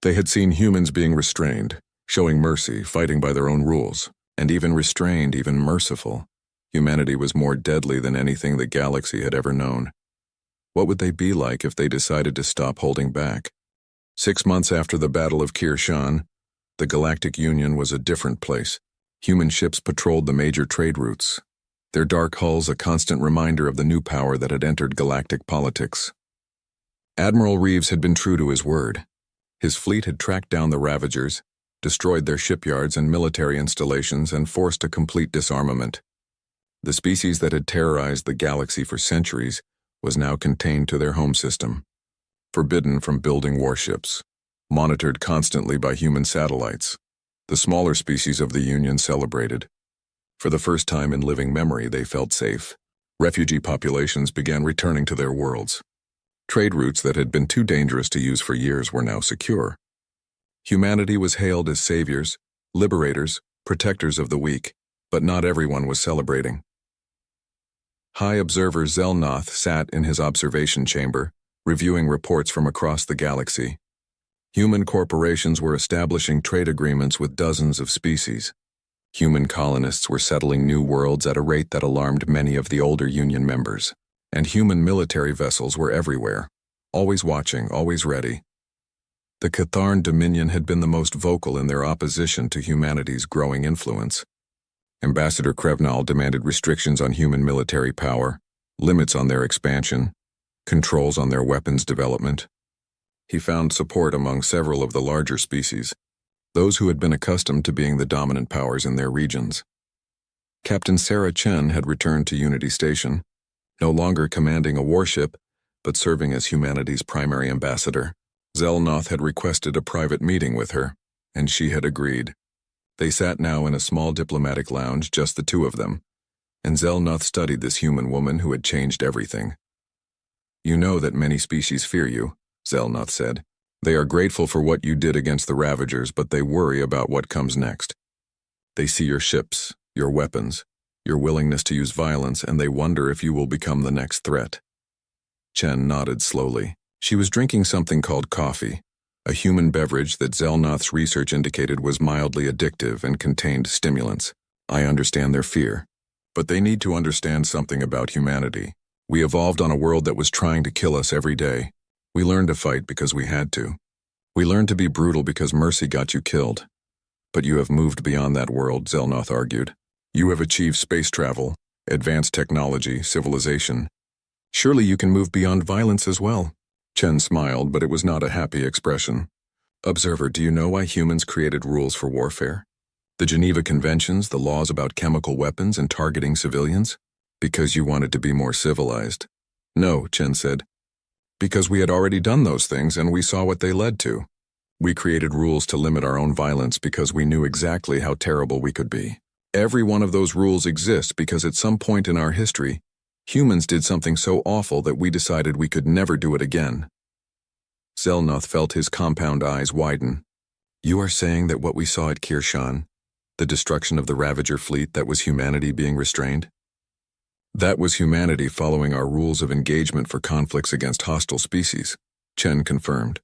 They had seen humans being restrained, showing mercy, fighting by their own rules, and even restrained, even merciful. Humanity was more deadly than anything the galaxy had ever known. What would they be like if they decided to stop holding back? 6 months after the Battle of Kirshan, the Galactic Union was a different place. Human ships patrolled the major trade routes, their dark hulls a constant reminder of the new power that had entered galactic politics. Admiral Reeves had been true to his word. His fleet had tracked down the Ravagers, destroyed their shipyards and military installations, and forced a complete disarmament. The species that had terrorized the galaxy for centuries was now contained to their home system, forbidden from building warships, monitored constantly by human satellites. The smaller species of the Union celebrated. For the first time in living memory, they felt safe. Refugee populations began returning to their worlds. Trade routes that had been too dangerous to use for years were now secure. Humanity was hailed as saviors, liberators, protectors of the weak, but not everyone was celebrating. High Observer Zelnoth sat in his observation chamber, reviewing reports from across the galaxy. Human corporations were establishing trade agreements with dozens of species. Human colonists were settling new worlds at a rate that alarmed many of the older Union members, and human military vessels were everywhere, always watching, always ready. The Catharn Dominion had been the most vocal in their opposition to humanity's growing influence. Ambassador Krevnal demanded restrictions on human military power, limits on their expansion, controls on their weapons development. He found support among several of the larger species, those who had been accustomed to being the dominant powers in their regions. Captain Sarah Chen had returned to Unity Station, no longer commanding a warship, but serving as humanity's primary ambassador. Zelnoth had requested a private meeting with her, and she had agreed. They sat now in a small diplomatic lounge, just the two of them, and Zelnoth studied this human woman who had changed everything. "You know that many species fear you," Zelnoth said. "They are grateful for what you did against the Ravagers, but they worry about what comes next. They see your ships, your weapons, your willingness to use violence, and they wonder if you will become the next threat." Chen nodded slowly. She was drinking something called coffee, a human beverage that Zelnoth's research indicated was mildly addictive and contained stimulants. "I understand their fear, but they need to understand something about humanity. We evolved on a world that was trying to kill us every day. We learned to fight because we had to. We learned to be brutal because mercy got you killed. But you have moved beyond that world," Zelnoth argued. "You have achieved space travel, advanced technology, civilization. Surely you can move beyond violence as well." Chen smiled, but it was not a happy expression. "Observer, do you know why humans created rules for warfare? The Geneva Conventions, the laws about chemical weapons and targeting civilians? Because you wanted to be more civilized." "No," Chen said. "Because we had already done those things and we saw what they led to. We created rules to limit our own violence because we knew exactly how terrible we could be. Every one of those rules exists because at some point in our history, humans did something so awful that we decided we could never do it again." Zelnoth felt his compound eyes widen. "You are saying that what we saw at Kirshan, the destruction of the Ravager fleet, that was humanity being restrained?" "That was humanity following our rules of engagement for conflicts against hostile species," Chen confirmed.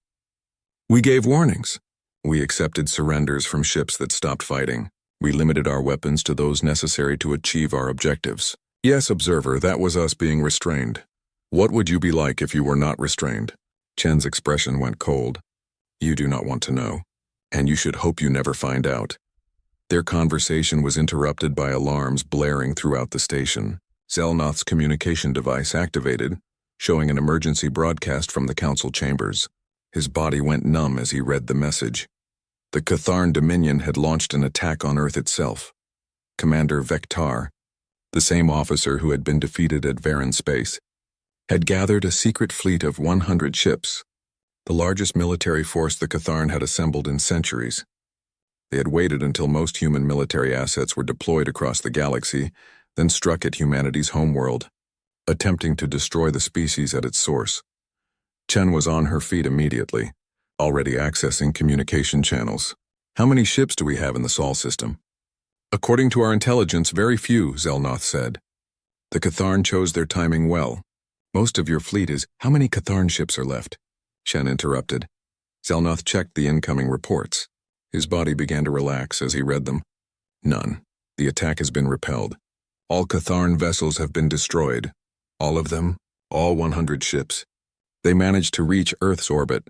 "We gave warnings. We accepted surrenders from ships that stopped fighting. We limited our weapons to those necessary to achieve our objectives. Yes, observer, that was us being restrained. What would you be like if you were not restrained?" Chen's expression went cold. "You do not want to know, and you should hope you never find out." Their conversation was interrupted by alarms blaring throughout the station. Zelnoth's communication device activated, showing an emergency broadcast from the council chambers. His body went numb as he read the message. The Catharn Dominion had launched an attack on Earth itself. Commander Vectar, the same officer who had been defeated at Varan Space, had gathered a secret fleet of 100 ships, the largest military force the Catharn had assembled in centuries. They had waited until most human military assets were deployed across the galaxy, then struck at humanity's homeworld, attempting to destroy the species at its source. Chen was on her feet immediately, already accessing communication channels. "How many ships do we have in the Sol system?" "According to our intelligence, very few," Zelnoth said. "The Catharn chose their timing well. Most of your fleet is—" "How many Catharn ships are left?" Chen interrupted. Zelnoth checked the incoming reports. His body began to relax as he read them. "None. The attack has been repelled. All Catharn vessels have been destroyed. All of them, all 100 ships. They managed to reach Earth's orbit,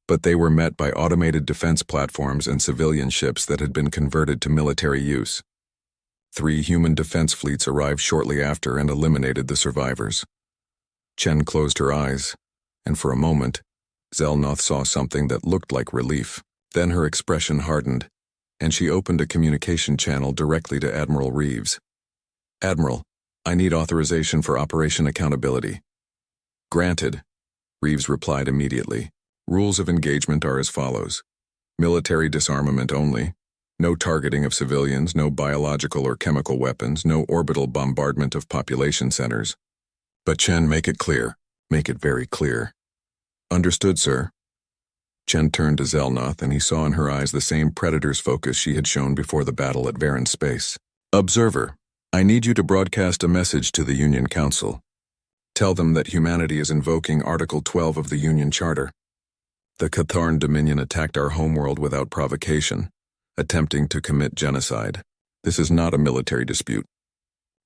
but they were met by automated defense platforms and civilian ships that had been converted to military use. 3 human defense fleets arrived shortly after and eliminated the survivors." Chen closed her eyes, and for a moment, Zelnoth saw something that looked like relief. Then her expression hardened, and she opened a communication channel directly to Admiral Reeves. "Admiral, I need authorization for Operation Accountability." "Granted," Reeves replied immediately. "Rules of engagement are as follows. Military disarmament only. No targeting of civilians, no biological or chemical weapons, no orbital bombardment of population centers. But Chen, make it clear. Make it very clear." "Understood, sir." Chen turned to Zelnoth, and he saw in her eyes the same predator's focus she had shown before the battle at Varan Space. "Observer, I need you to broadcast a message to the Union Council. Tell them that humanity is invoking Article 12 of the Union Charter. The Catharn Dominion attacked our homeworld without provocation, attempting to commit genocide. This is not a military dispute.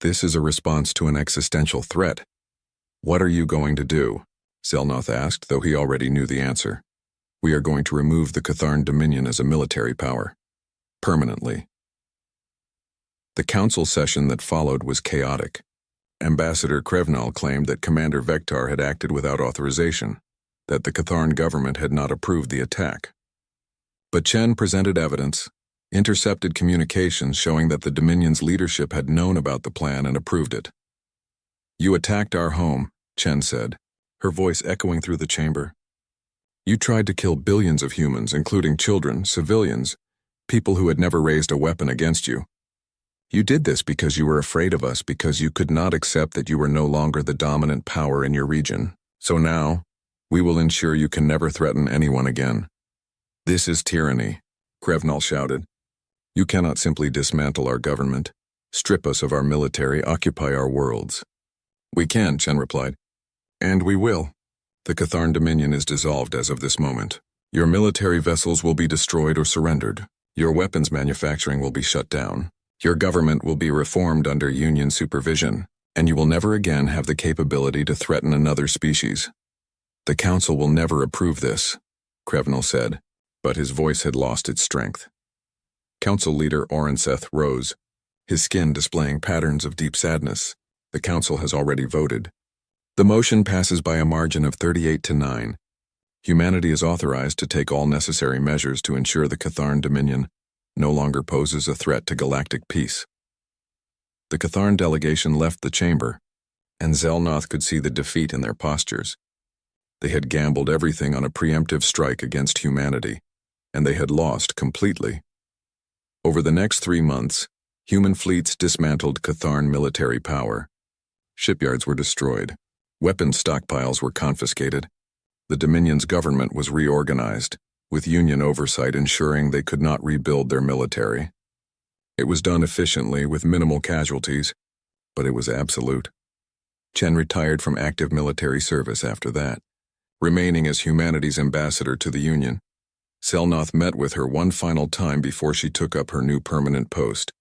This is a response to an existential threat. What are you going to do? Zelnoth asked, though he already knew the answer. We are going to remove the Catharn Dominion as a military power. Permanently. The council session that followed was chaotic. Ambassador Krevnal claimed that Commander Vektar had acted without authorization, that the Catharn government had not approved the attack. But Chen presented evidence, intercepted communications showing that the Dominion's leadership had known about the plan and approved it. You attacked our home, Chen said, her voice echoing through the chamber. You tried to kill billions of humans, including children, civilians, people who had never raised a weapon against you. You did this because you were afraid of us, because you could not accept that you were no longer the dominant power in your region. So now, we will ensure you can never threaten anyone again. This is tyranny, Krevnal shouted. You cannot simply dismantle our government, strip us of our military, occupy our worlds. We can, Chen replied. And we will. The Catharn Dominion is dissolved as of this moment. Your military vessels will be destroyed or surrendered. Your weapons manufacturing will be shut down. Your government will be reformed under Union supervision, and you will never again have the capability to threaten another species. The Council will never approve this, Krevnal said, but his voice had lost its strength. Council leader Orenseth rose, his skin displaying patterns of deep sadness. The Council has already voted. The motion passes by a margin of 38-9. Humanity is authorized to take all necessary measures to ensure the Catharn Dominion no longer poses a threat to galactic peace. The Catharn delegation left the chamber, and Zelnoth could see the defeat in their postures. They had gambled everything on a preemptive strike against humanity, and they had lost completely. Over the next 3 months, human fleets dismantled Catharn military power. Shipyards were destroyed. Weapons stockpiles were confiscated. The Dominion's government was reorganized, with Union oversight ensuring they could not rebuild their military. It was done efficiently with minimal casualties, but it was absolute. Chen retired from active military service after that, remaining as humanity's ambassador to the Union. Zelnoth met with her one final time before she took up her new permanent post.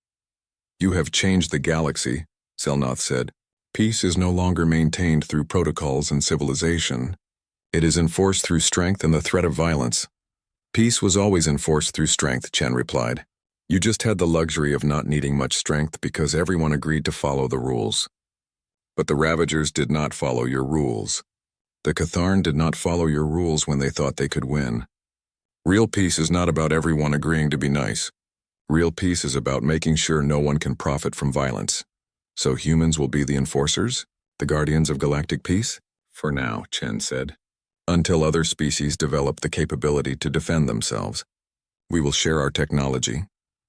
You have changed the galaxy, Zelnoth said. Peace is no longer maintained through protocols and civilization. It is enforced through strength and the threat of violence. Peace was always enforced through strength, Chen replied. You just had the luxury of not needing much strength because everyone agreed to follow the rules. But the Ravagers did not follow your rules. The Catharn did not follow your rules when they thought they could win. Real peace is not about everyone agreeing to be nice. Real peace is about making sure no one can profit from violence. So humans will be the enforcers? The guardians of galactic peace? For now, Chen said. Until other species develop the capability to defend themselves. We will share our technology,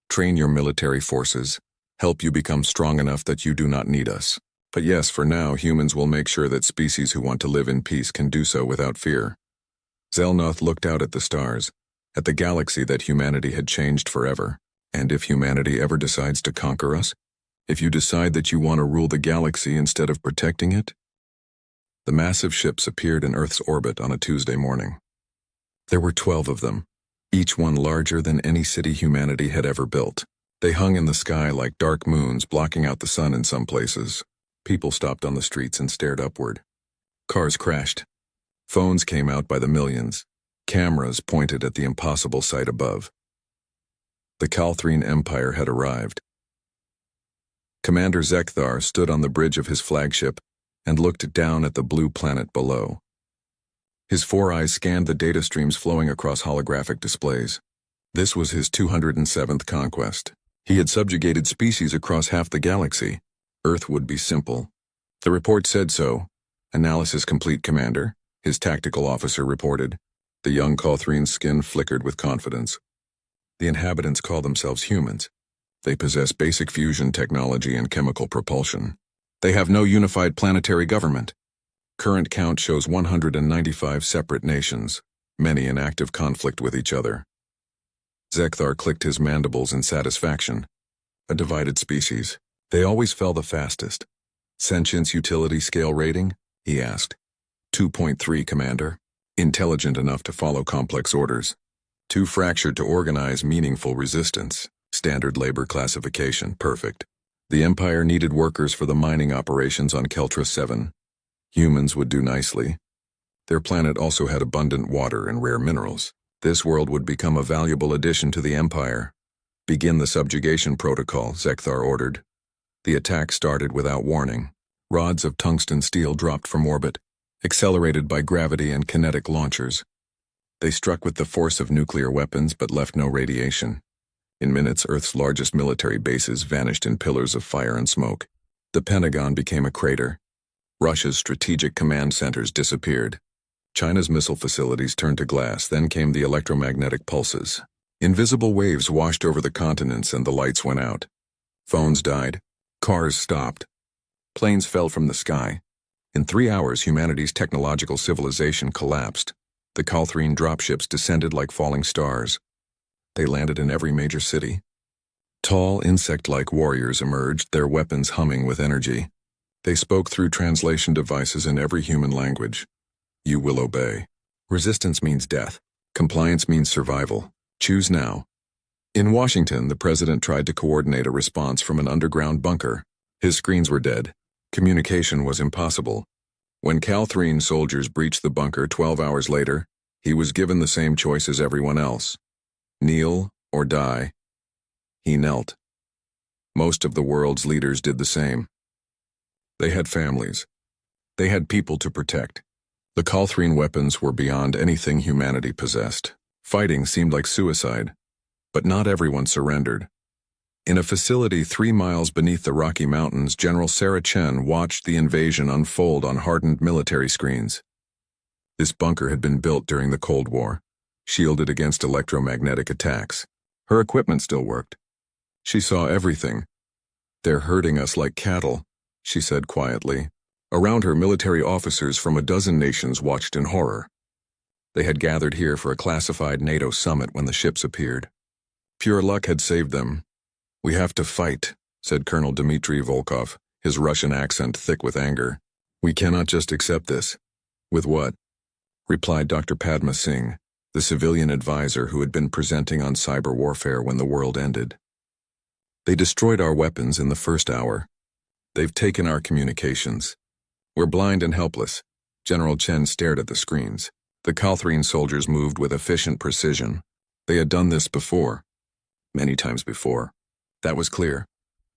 train your military forces, help you become strong enough that you do not need us. But yes, for now, humans will make sure that species who want to live in peace can do so without fear. Zelnoth looked out at the stars, at the galaxy that humanity had changed forever. And if humanity ever decides to conquer us, if you decide that you want to rule the galaxy instead of protecting it, the massive ships appeared in Earth's orbit on a Tuesday morning. There were 12 of them, each one larger than any city humanity had ever built. They hung in the sky like dark moons, blocking out the sun in some places. People stopped on the streets and stared upward. Cars crashed. Phones came out by the millions. Cameras pointed at the impossible sight above. The Calthrine Empire had arrived. Commander Zekthar stood on the bridge of his flagship and looked down at the blue planet below. His 4 eyes scanned the data streams flowing across holographic displays. This was his 207th conquest. He had subjugated species across half the galaxy. Earth would be simple. The report said so. Analysis complete, Commander, his tactical officer reported. The young Calthrine's skin flickered with confidence. The inhabitants call themselves humans. They possess basic fusion technology and chemical propulsion. They have no unified planetary government. Current count shows 195 separate nations, many in active conflict with each other. Zekthar clicked his mandibles in satisfaction. A divided species. They always fell the fastest. Sentience utility scale rating? He asked. 2.3, Commander. Intelligent enough to follow complex orders. Too fractured to organize meaningful resistance. Standard labor classification, perfect. The Empire needed workers for the mining operations on Keltra 7. Humans would do nicely. Their planet also had abundant water and rare minerals. This world would become a valuable addition to the Empire. Begin the subjugation protocol, Zekthar ordered. The attack started without warning. Rods of tungsten steel dropped from orbit, accelerated by gravity and kinetic launchers. They struck with the force of nuclear weapons but left no radiation. In minutes, Earth's largest military bases vanished in pillars of fire and smoke. The Pentagon became a crater. Russia's strategic command centers disappeared. China's missile facilities turned to glass, then came the electromagnetic pulses. Invisible waves washed over the continents and the lights went out. Phones died. Cars stopped. Planes fell from the sky. In 3 hours, humanity's technological civilization collapsed. The Calthrine dropships descended like falling stars. They landed in every major city. Tall, insect-like warriors emerged, their weapons humming with energy. They spoke through translation devices in every human language. You will obey. Resistance means death. Compliance means survival. Choose now. In Washington, the president tried to coordinate a response from an underground bunker. His screens were dead. Communication was impossible. When Calthrine soldiers breached the bunker 12 hours later, he was given the same choice as everyone else. Kneel or die. He knelt. Most of the world's leaders did the same. They had families. They had people to protect. The Calthrine weapons were beyond anything humanity possessed. Fighting seemed like suicide, but not everyone surrendered. In a facility 3 miles beneath the Rocky Mountains, General Sarah Chen watched the invasion unfold on hardened military screens. This bunker had been built during the Cold War, shielded against electromagnetic attacks. Her equipment still worked. She saw everything. "They're herding us like cattle," she said quietly. Around her, military officers from a dozen nations watched in horror. They had gathered here for a classified NATO summit when the ships appeared. Pure luck had saved them. "We have to fight," said Colonel Dmitry Volkov, his Russian accent thick with anger. "We cannot just accept this." "With what?" replied Dr. Padma Singh, the civilian advisor who had been presenting on cyber warfare when the world ended. "They destroyed our weapons in the first hour. They've taken our communications. We're blind and helpless." General Chen stared at the screens. The Calthrine soldiers moved with efficient precision. They had done this before. Many times before. That was clear.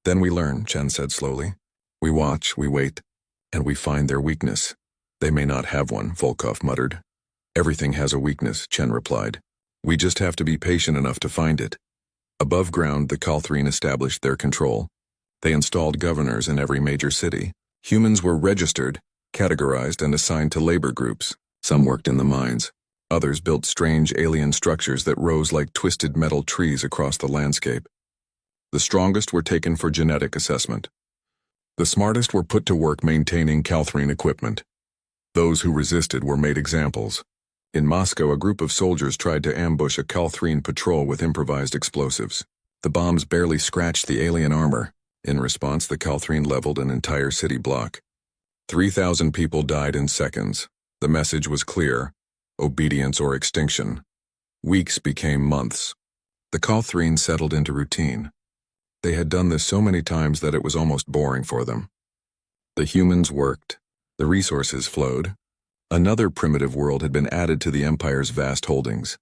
"Then we learn," Chen said slowly. "We watch, we wait, and we find their weakness." "They may not have one," Volkov muttered. "Everything has a weakness," Chen replied. "We just have to be patient enough to find it." Above ground, the Calthrine established their control. They installed governors in every major city. Humans were registered, categorized, and assigned to labor groups. Some worked in the mines. Others built strange alien structures that rose like twisted metal trees across the landscape. The strongest were taken for genetic assessment. The smartest were put to work maintaining Calthrine equipment. Those who resisted were made examples. In Moscow, a group of soldiers tried to ambush a Calthrine patrol with improvised explosives. The bombs barely scratched the alien armor. In response, the Calthrine leveled an entire city block. 3,000 people died in seconds. The message was clear: obedience or extinction. Weeks became months. The Calthrine settled into routine. They had done this so many times that it was almost boring for them. The humans worked. The resources flowed. Another primitive world had been added to the Empire's vast holdings.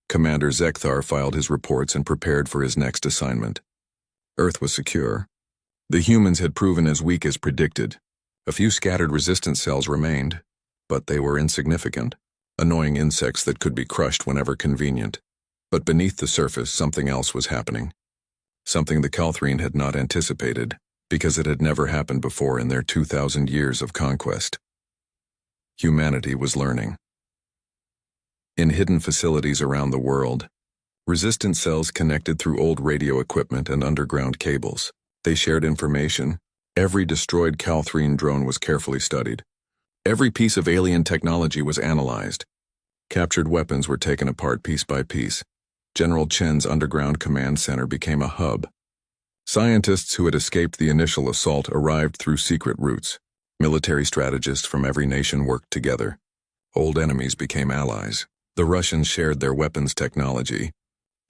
Commander Zekthar filed his reports and prepared for his next assignment. Earth was secure. The humans had proven as weak as predicted. A few scattered resistance cells remained, but they were insignificant, annoying insects that could be crushed whenever convenient. But beneath the surface, something else was happening. Something the Calthrine had not anticipated, because it had never happened before in their 2,000 years of conquest. Humanity was learning. In hidden facilities around the world, resistance cells connected through old radio equipment and underground cables. They shared information. Every destroyed Calthrine drone was carefully studied. Every piece of alien technology was analyzed. Captured weapons were taken apart piece by piece. General Chen's underground command center became a hub. Scientists who had escaped the initial assault arrived through secret routes. Military strategists from every nation worked together. Old enemies became allies. The Russians shared their weapons technology.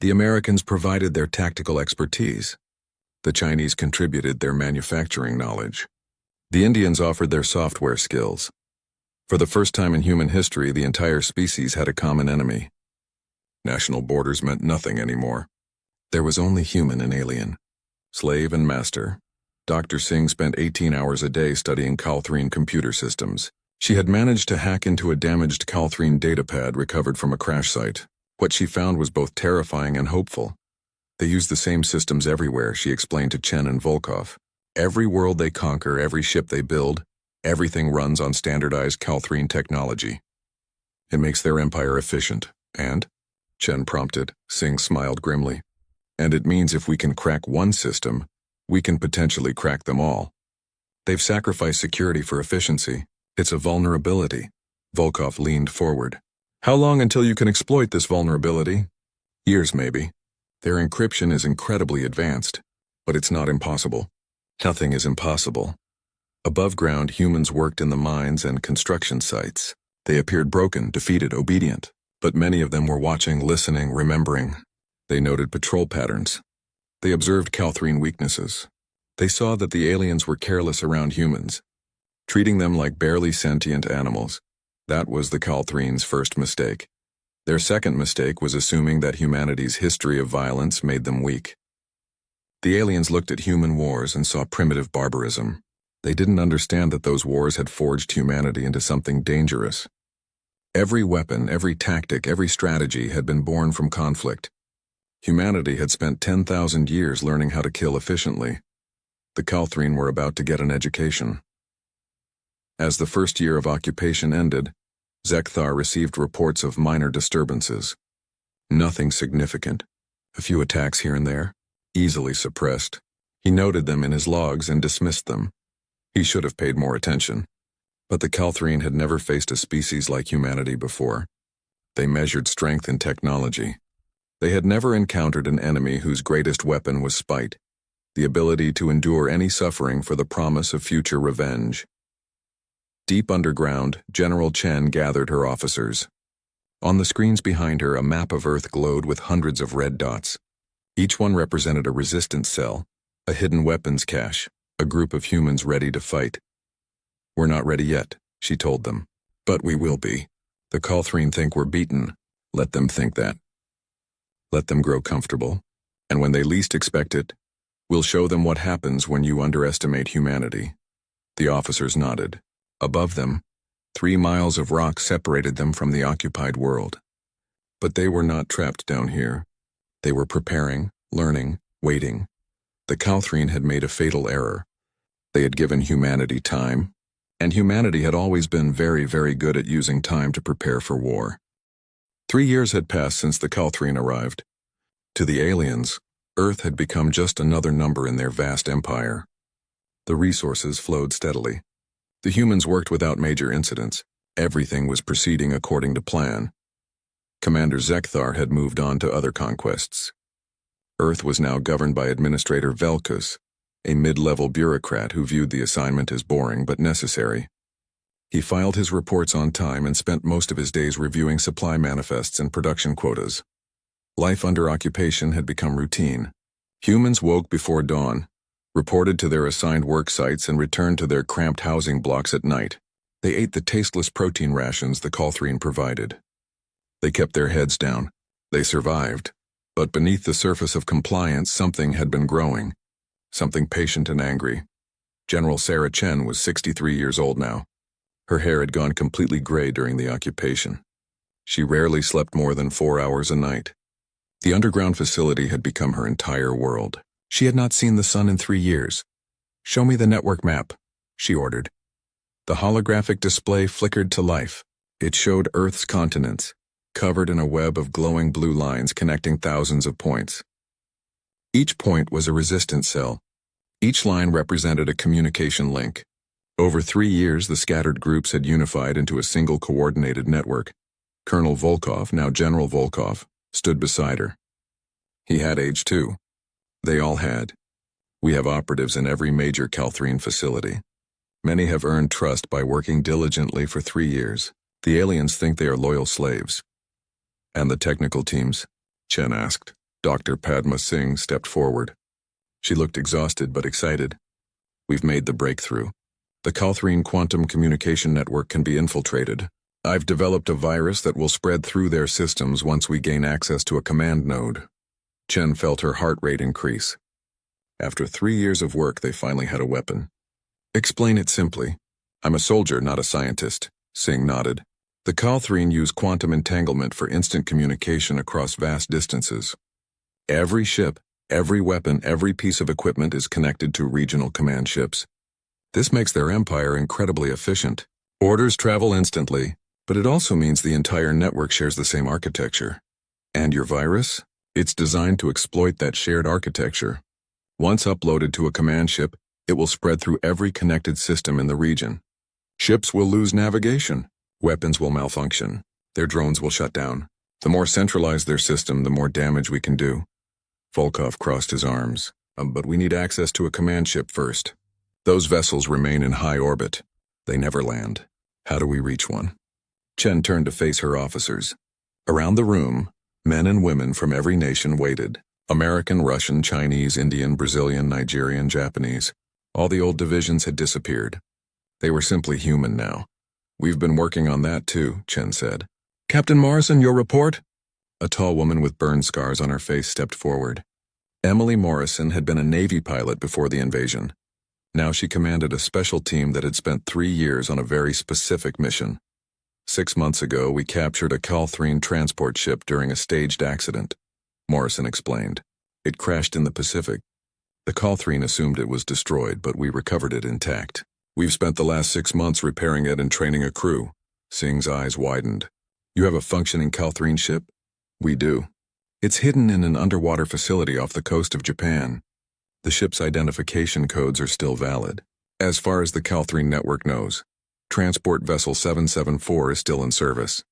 The Americans provided their tactical expertise. The Chinese contributed their manufacturing knowledge. The Indians offered their software skills. For the first time in human history, the entire species had a common enemy. National borders meant nothing anymore. There was only human and alien, slave and master. Dr. Singh spent 18 hours a day studying Calthrine computer systems. She had managed to hack into a damaged Calthrine datapad recovered from a crash site. What she found was both terrifying and hopeful. They use the same systems everywhere, she explained to Chen and Volkov. Every world they conquer, every ship they build, everything runs on standardized Calthrine technology. It makes their empire efficient. And? Chen prompted. Singh smiled grimly. And it means if we can crack one system, we can potentially crack them all. They've sacrificed security for efficiency. It's a vulnerability. Volkov leaned forward. How long until you can exploit this vulnerability? Years, maybe. Their encryption is incredibly advanced, but it's not impossible. Nothing is impossible. Above ground, humans worked in the mines and construction sites. They appeared broken, defeated, obedient. But many of them were watching, listening, remembering. They noted patrol patterns. They observed Calthrine weaknesses. They saw that the aliens were careless around humans, treating them like barely sentient animals. That was the Calthrine's first mistake. Their second mistake was assuming that humanity's history of violence made them weak. The aliens looked at human wars and saw primitive barbarism. They didn't understand that those wars had forged humanity into something dangerous. Every weapon, every tactic, every strategy had been born from conflict. Humanity had spent 10,000 years learning how to kill efficiently. The Calthrine were about to get an education. As the first year of occupation ended, Zekthar received reports of minor disturbances. Nothing significant. A few attacks here and there, easily suppressed. He noted them in his logs and dismissed them. He should have paid more attention. But the Calthrine had never faced a species like humanity before. They measured strength in technology. They had never encountered an enemy whose greatest weapon was spite, the ability to endure any suffering for the promise of future revenge. Deep underground, General Chen gathered her officers. On the screens behind her, a map of Earth glowed with hundreds of red dots. Each one represented a resistance cell, a hidden weapons cache, a group of humans ready to fight. We're not ready yet, she told them. But we will be. The Calthrine think we're beaten. Let them think that. Let them grow comfortable. And when they least expect it, we'll show them what happens when you underestimate humanity. The officers nodded. Above them, 3 miles of rock separated them from the occupied world. But they were not trapped down here. They were preparing, learning, waiting. The Calthrine had made a fatal error. They had given humanity time, and humanity had always been very, very good at using time to prepare for war. 3 years had passed since the Calthrine arrived. To the aliens, Earth had become just another number in their vast empire. The resources flowed steadily. The humans worked without major incidents. Everything was proceeding according to plan. Commander Zekthar had moved on to other conquests. Earth was now governed by Administrator Velkus, a mid-level bureaucrat who viewed the assignment as boring but necessary. He filed his reports on time and spent most of his days reviewing supply manifests and production quotas. Life under occupation had become routine. Humans woke before dawn, reported to their assigned work sites, and returned to their cramped housing blocks at night. They ate the tasteless protein rations the Calthrine provided. They kept their heads down. They survived. But beneath the surface of compliance, something had been growing. Something patient and angry. General Sarah Chen was 63 years old now. Her hair had gone completely gray during the occupation. She rarely slept more than 4 hours a night. The underground facility had become her entire world. She had not seen the sun in 3 years. "Show me the network map," she ordered. The holographic display flickered to life. It showed Earth's continents, covered in a web of glowing blue lines connecting thousands of points. Each point was a resistance cell. Each line represented a communication link. Over 3 years, the scattered groups had unified into a single coordinated network. Colonel Volkov, now General Volkov, stood beside her. He had age too. They all had. We have operatives in every major Calthrine facility. Many have earned trust by working diligently for 3 years. The aliens think they are loyal slaves. And the technical teams? Chen asked. Dr. Padma Singh stepped forward. She looked exhausted but excited. We've made the breakthrough. The Calthrine quantum communication network can be infiltrated. I've developed a virus that will spread through their systems once we gain access to a command node. Chen felt her heart rate increase. After 3 years of work, they finally had a weapon. Explain it simply. I'm a soldier, not a scientist, Singh nodded. The Calthrine use quantum entanglement for instant communication across vast distances. Every ship, every weapon, every piece of equipment is connected to regional command ships. This makes their empire incredibly efficient. Orders travel instantly, but it also means the entire network shares the same architecture. And your virus? It's designed to exploit that shared architecture. Once uploaded to a command ship, it will spread through every connected system in the region. Ships will lose navigation. Weapons will malfunction. Their drones will shut down. The more centralized their system, the more damage we can do. Volkov crossed his arms. But we need access to a command ship first. Those vessels remain in high orbit. They never land. How do we reach one? Chen turned to face her officers. Around the room, men and women from every nation waited. American, Russian, Chinese, Indian, Brazilian, Nigerian, Japanese. All the old divisions had disappeared. They were simply human now. We've been working on that too, Chen said. Captain Morrison, your report? A tall woman with burn scars on her face stepped forward. Emily Morrison had been a Navy pilot before the invasion. Now she commanded a special team that had spent 3 years on a very specific mission. 6 months ago, we captured a Calthrine transport ship during a staged accident, Morrison explained. It crashed in the Pacific. The Calthrine assumed it was destroyed, but we recovered it intact. We've spent the last 6 months repairing it and training a crew. Singh's eyes widened. You have a functioning Calthrine ship? We do. It's hidden in an underwater facility off the coast of Japan. The ship's identification codes are still valid. As far as the Calthrine network knows, Transport Vessel 774 is still in service.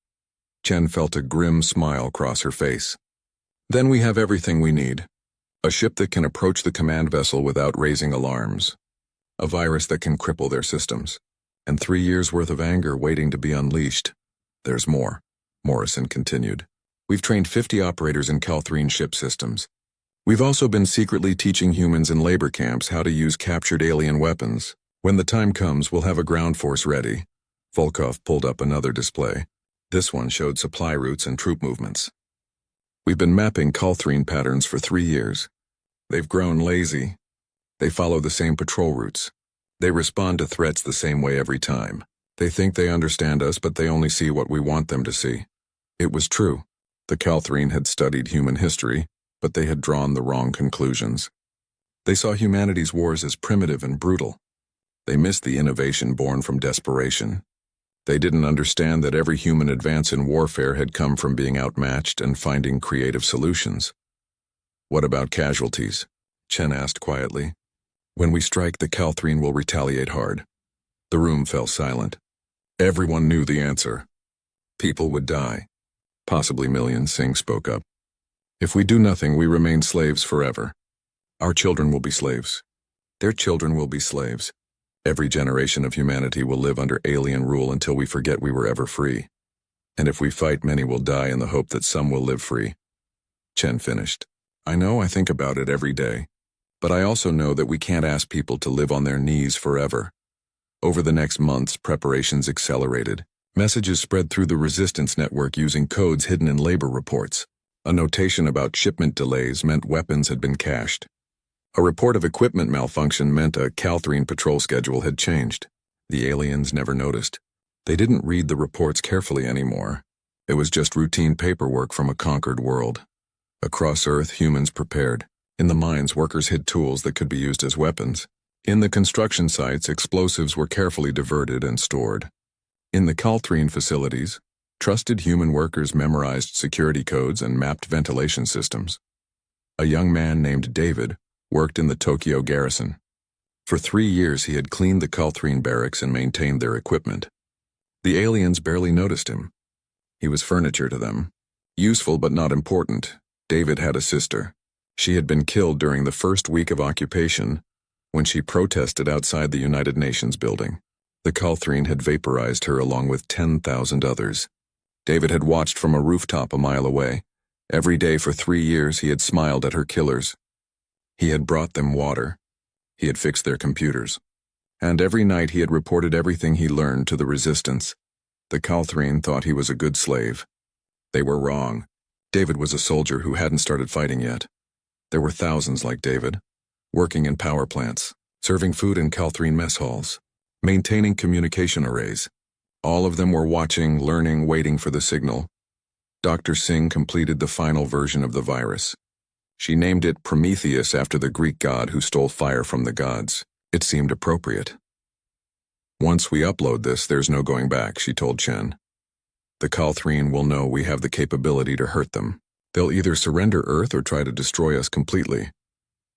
Chen felt a grim smile cross her face. Then we have everything we need. A ship that can approach the command vessel without raising alarms. A virus that can cripple their systems. And 3 years' worth of anger waiting to be unleashed. There's more, Morrison continued. We've trained 50 operators in Calthrine ship systems. We've also been secretly teaching humans in labor camps how to use captured alien weapons. When the time comes, we'll have a ground force ready. Volkov pulled up another display. This one showed supply routes and troop movements. We've been mapping Calthrine patterns for 3 years. They've grown lazy. They follow the same patrol routes. They respond to threats the same way every time. They think they understand us, but they only see what we want them to see. It was true. The Calthrine had studied human history, but they had drawn the wrong conclusions. They saw humanity's wars as primitive and brutal. They missed the innovation born from desperation. They didn't understand that every human advance in warfare had come from being outmatched and finding creative solutions. What about casualties? Chen asked quietly. When we strike, the Calthrine will retaliate hard. The room fell silent. Everyone knew the answer. People would die. Possibly millions, Singh spoke up. If we do nothing, we remain slaves forever. Our children will be slaves. Their children will be slaves. Every generation of humanity will live under alien rule until we forget we were ever free. And if we fight, many will die in the hope that some will live free. Chen finished. I know, I think about it every day. But I also know that we can't ask people to live on their knees forever. Over the next months, preparations accelerated. Messages spread through the resistance network using codes hidden in labor reports. A notation about shipment delays meant weapons had been cached. A report of equipment malfunction meant a Calthrine patrol schedule had changed. The aliens never noticed. They didn't read the reports carefully anymore. It was just routine paperwork from a conquered world. Across Earth, humans prepared. In the mines, workers hid tools that could be used as weapons. In the construction sites, explosives were carefully diverted and stored. In the Calthrine facilities, trusted human workers memorized security codes and mapped ventilation systems. A young man named David worked in the Tokyo garrison. For 3 years he had cleaned the Calthrine barracks and maintained their equipment. The aliens barely noticed him. He was furniture to them. Useful but not important. David had a sister. She had been killed during the first week of occupation when she protested outside the United Nations building. The Calthrine had vaporized her along with 10,000 others. David had watched from a rooftop a mile away. Every day for 3 years he had smiled at her killers. He had brought them water. He had fixed their computers. And every night he had reported everything he learned to the resistance. The Calthrine thought he was a good slave. They were wrong. David was a soldier who hadn't started fighting yet. There were thousands like David, working in power plants, serving food in Calthrine mess halls, maintaining communication arrays. All of them were watching, learning, waiting for the signal. Dr. Singh completed the final version of the virus. She named it Prometheus after the Greek god who stole fire from the gods. It seemed appropriate. Once we upload this, there's no going back, she told Chen. The Calthrine will know we have the capability to hurt them. They'll either surrender Earth or try to destroy us completely.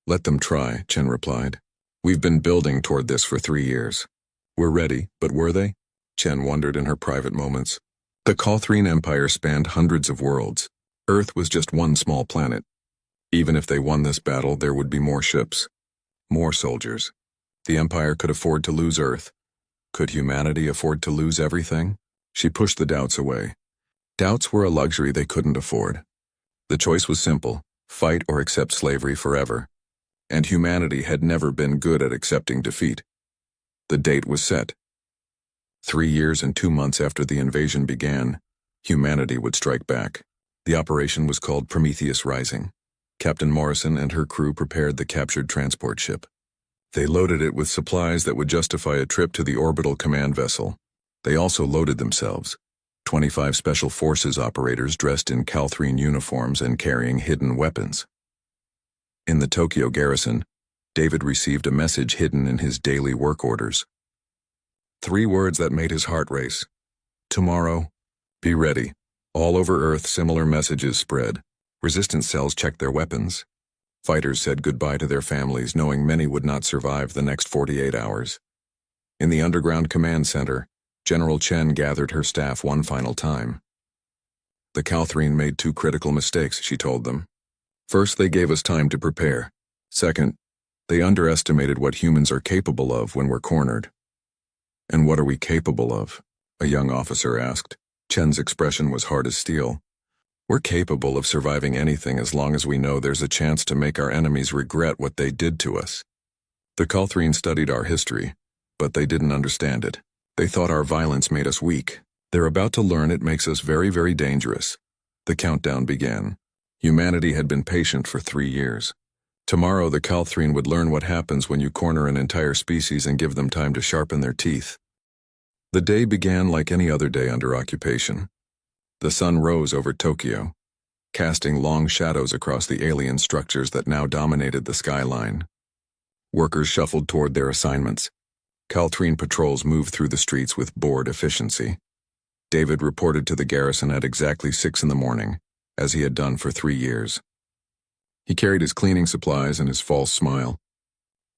Let them try, Chen replied. We've been building toward this for 3 years. We're ready, but were they? Chen wondered in her private moments. The Calthrine Empire spanned hundreds of worlds. Earth was just one small planet. Even if they won this battle, there would be more ships, more soldiers. The Empire could afford to lose Earth. Could humanity afford to lose everything? She pushed the doubts away. Doubts were a luxury they couldn't afford. The choice was simple: fight or accept slavery forever. And humanity had never been good at accepting defeat. The date was set. 3 years and 2 months after the invasion began, humanity would strike back. The operation was called Prometheus Rising. Captain Morrison and her crew prepared the captured transport ship. They loaded it with supplies that would justify a trip to the orbital command vessel. They also loaded themselves. 25 Special Forces operators dressed in Calthrine uniforms and carrying hidden weapons. In the Tokyo garrison, David received a message hidden in his daily work orders. 3 words that made his heart race. Tomorrow, be ready. All over Earth, similar messages spread. Resistance cells checked their weapons. Fighters said goodbye to their families, knowing many would not survive the next 48 hours. In the underground command center, General Chen gathered her staff one final time. The Calthrine made 2 critical mistakes, she told them. First, they gave us time to prepare. Second, they underestimated what humans are capable of when we're cornered. And what are we capable of? A young officer asked. Chen's expression was hard as steel. We're capable of surviving anything as long as we know there's a chance to make our enemies regret what they did to us. The Calthrine studied our history, but they didn't understand it. They thought our violence made us weak. They're about to learn it makes us very, very dangerous. The countdown began. Humanity had been patient for 3 years. Tomorrow the Calthrine would learn what happens when you corner an entire species and give them time to sharpen their teeth. The day began like any other day under occupation. The sun rose over Tokyo, casting long shadows across the alien structures that now dominated the skyline. Workers shuffled toward their assignments. Calthrine patrols moved through the streets with bored efficiency. David reported to the garrison at exactly 6 in the morning, as he had done for 3 years. He carried his cleaning supplies and his false smile.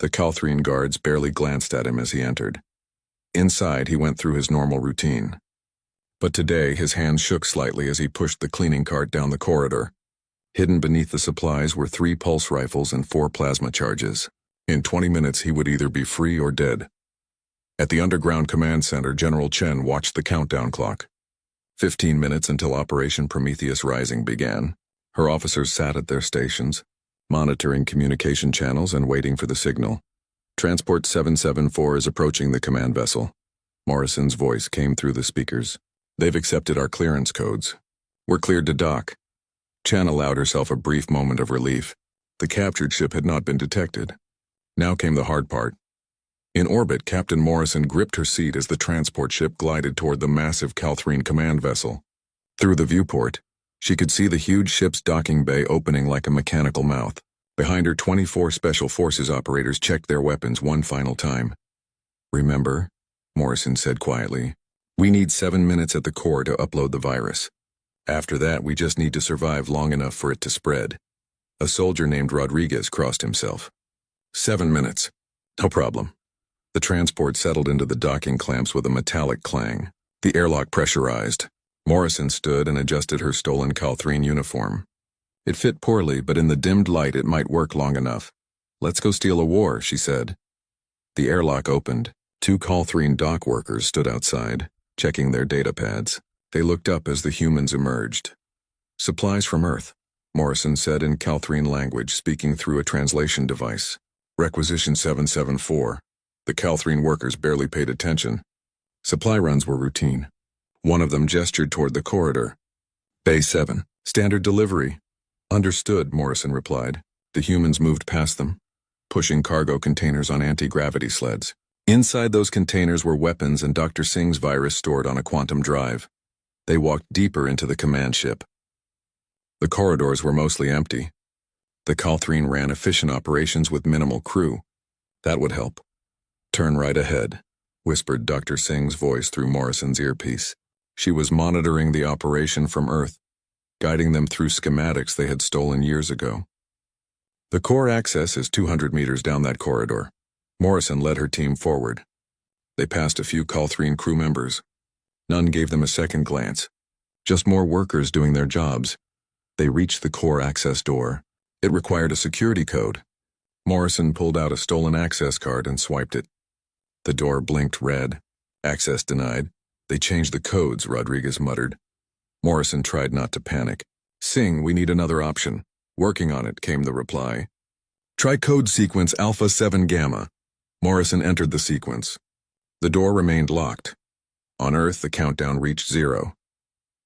The Calthrine guards barely glanced at him as he entered. Inside, he went through his normal routine. But today, his hands shook slightly as he pushed the cleaning cart down the corridor. Hidden beneath the supplies were 3 pulse rifles and 4 plasma charges. In 20 minutes, he would either be free or dead. At the underground command center, General Chen watched the countdown clock. 15 minutes until Operation Prometheus Rising began. Her officers sat at their stations, monitoring communication channels and waiting for the signal. Transport 774 is approaching the command vessel. Morrison's voice came through the speakers. They've accepted our clearance codes. We're cleared to dock. Chen allowed herself a brief moment of relief. The captured ship had not been detected. Now came the hard part. In orbit, Captain Morrison gripped her seat as the transport ship glided toward the massive Calthrine command vessel. Through the viewport, she could see the huge ship's docking bay opening like a mechanical mouth. Behind her, 24 Special Forces operators checked their weapons one final time. Remember, Morrison said quietly, we need 7 minutes at the core to upload the virus. After that, we just need to survive long enough for it to spread. A soldier named Rodriguez crossed himself. 7 minutes. No problem. The transport settled into the docking clamps with a metallic clang. The airlock pressurized. Morrison stood and adjusted her stolen Calthrine uniform. It fit poorly, but in the dimmed light it might work long enough. Let's go steal a war, she said. The airlock opened. 2 Calthrine dock workers stood outside, checking their data pads. They looked up as the humans emerged. Supplies from Earth. Morrison said in Calthrine language, speaking through a translation device. Requisition 774. The Calthrine workers barely paid attention. Supply runs were routine. One of them gestured toward the corridor. Bay 7. Standard delivery. Understood, Morrison replied. The humans moved past them, pushing cargo containers on anti-gravity sleds. Inside those containers were weapons and Dr. Singh's virus stored on a quantum drive. They walked deeper into the command ship. The corridors were mostly empty. The Calthrine ran efficient operations with minimal crew. That would help. Turn right ahead, whispered Dr. Singh's voice through Morrison's earpiece. She was monitoring the operation from Earth, guiding them through schematics they had stolen years ago. The core access is 200 meters down that corridor. Morrison led her team forward. They passed a few Calthrine crew members. None gave them a second glance. Just more workers doing their jobs. They reached the core access door. It required a security code. Morrison pulled out a stolen access card and swiped it. The door blinked red. Access denied. They changed the codes, Rodriguez muttered. Morrison tried not to panic. Singh, we need another option. Working on it, came the reply. Try code sequence Alpha 7 Gamma. Morrison entered the sequence. The door remained locked. On Earth, the countdown reached 0.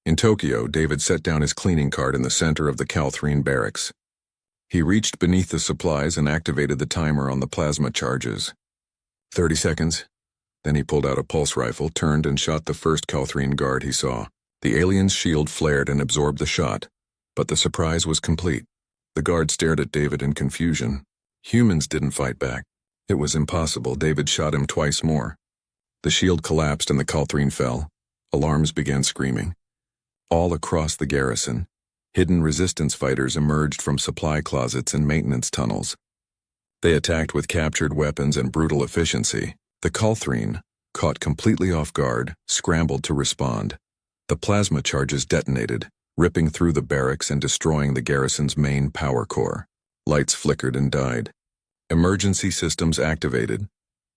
In Tokyo, David set down his cleaning cart in the center of the Calthrine barracks. He reached beneath the supplies and activated the timer on the plasma charges. 30 seconds. Then he pulled out a pulse rifle, turned and shot the first Calthrine guard he saw. The alien's shield flared and absorbed the shot, but the surprise was complete. The guard stared at David in confusion. Humans didn't fight back. It was impossible. David shot him twice more. The shield collapsed and the Calthrine fell. Alarms began screaming. All across the garrison, hidden resistance fighters emerged from supply closets and maintenance tunnels. They attacked with captured weapons and brutal efficiency. The Calthrine, caught completely off guard, scrambled to respond. The plasma charges detonated, ripping through the barracks and destroying the garrison's main power core. Lights flickered and died. Emergency systems activated.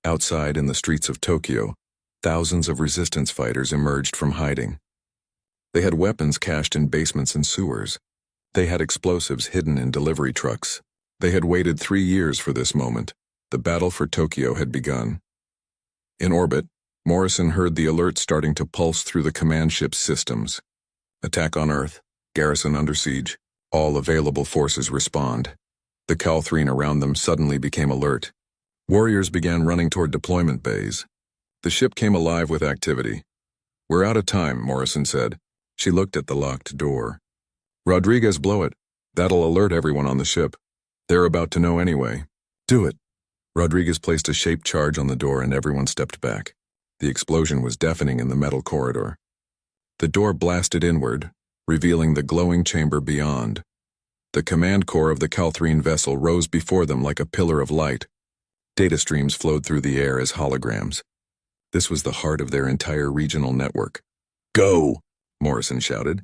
Outside in the streets of Tokyo, thousands of resistance fighters emerged from hiding. They had weapons cached in basements and sewers. They had explosives hidden in delivery trucks. They had waited 3 years for this moment. The battle for Tokyo had begun. In orbit, Morrison heard the alert starting to pulse through the command ship's systems. Attack on Earth, garrison under siege. All available forces respond. The Calthrine around them suddenly became alert. Warriors began running toward deployment bays. The ship came alive with activity. We're out of time, Morrison said. She looked at the locked door. Rodriguez, blow it. That'll alert everyone on the ship. They're about to know anyway. Do it. Rodriguez placed a shaped charge on the door and everyone stepped back. The explosion was deafening in the metal corridor. The door blasted inward, revealing the glowing chamber beyond. The command core of the Calthrine vessel rose before them like a pillar of light. Data streams flowed through the air as holograms. This was the heart of their entire regional network. Go! Morrison shouted.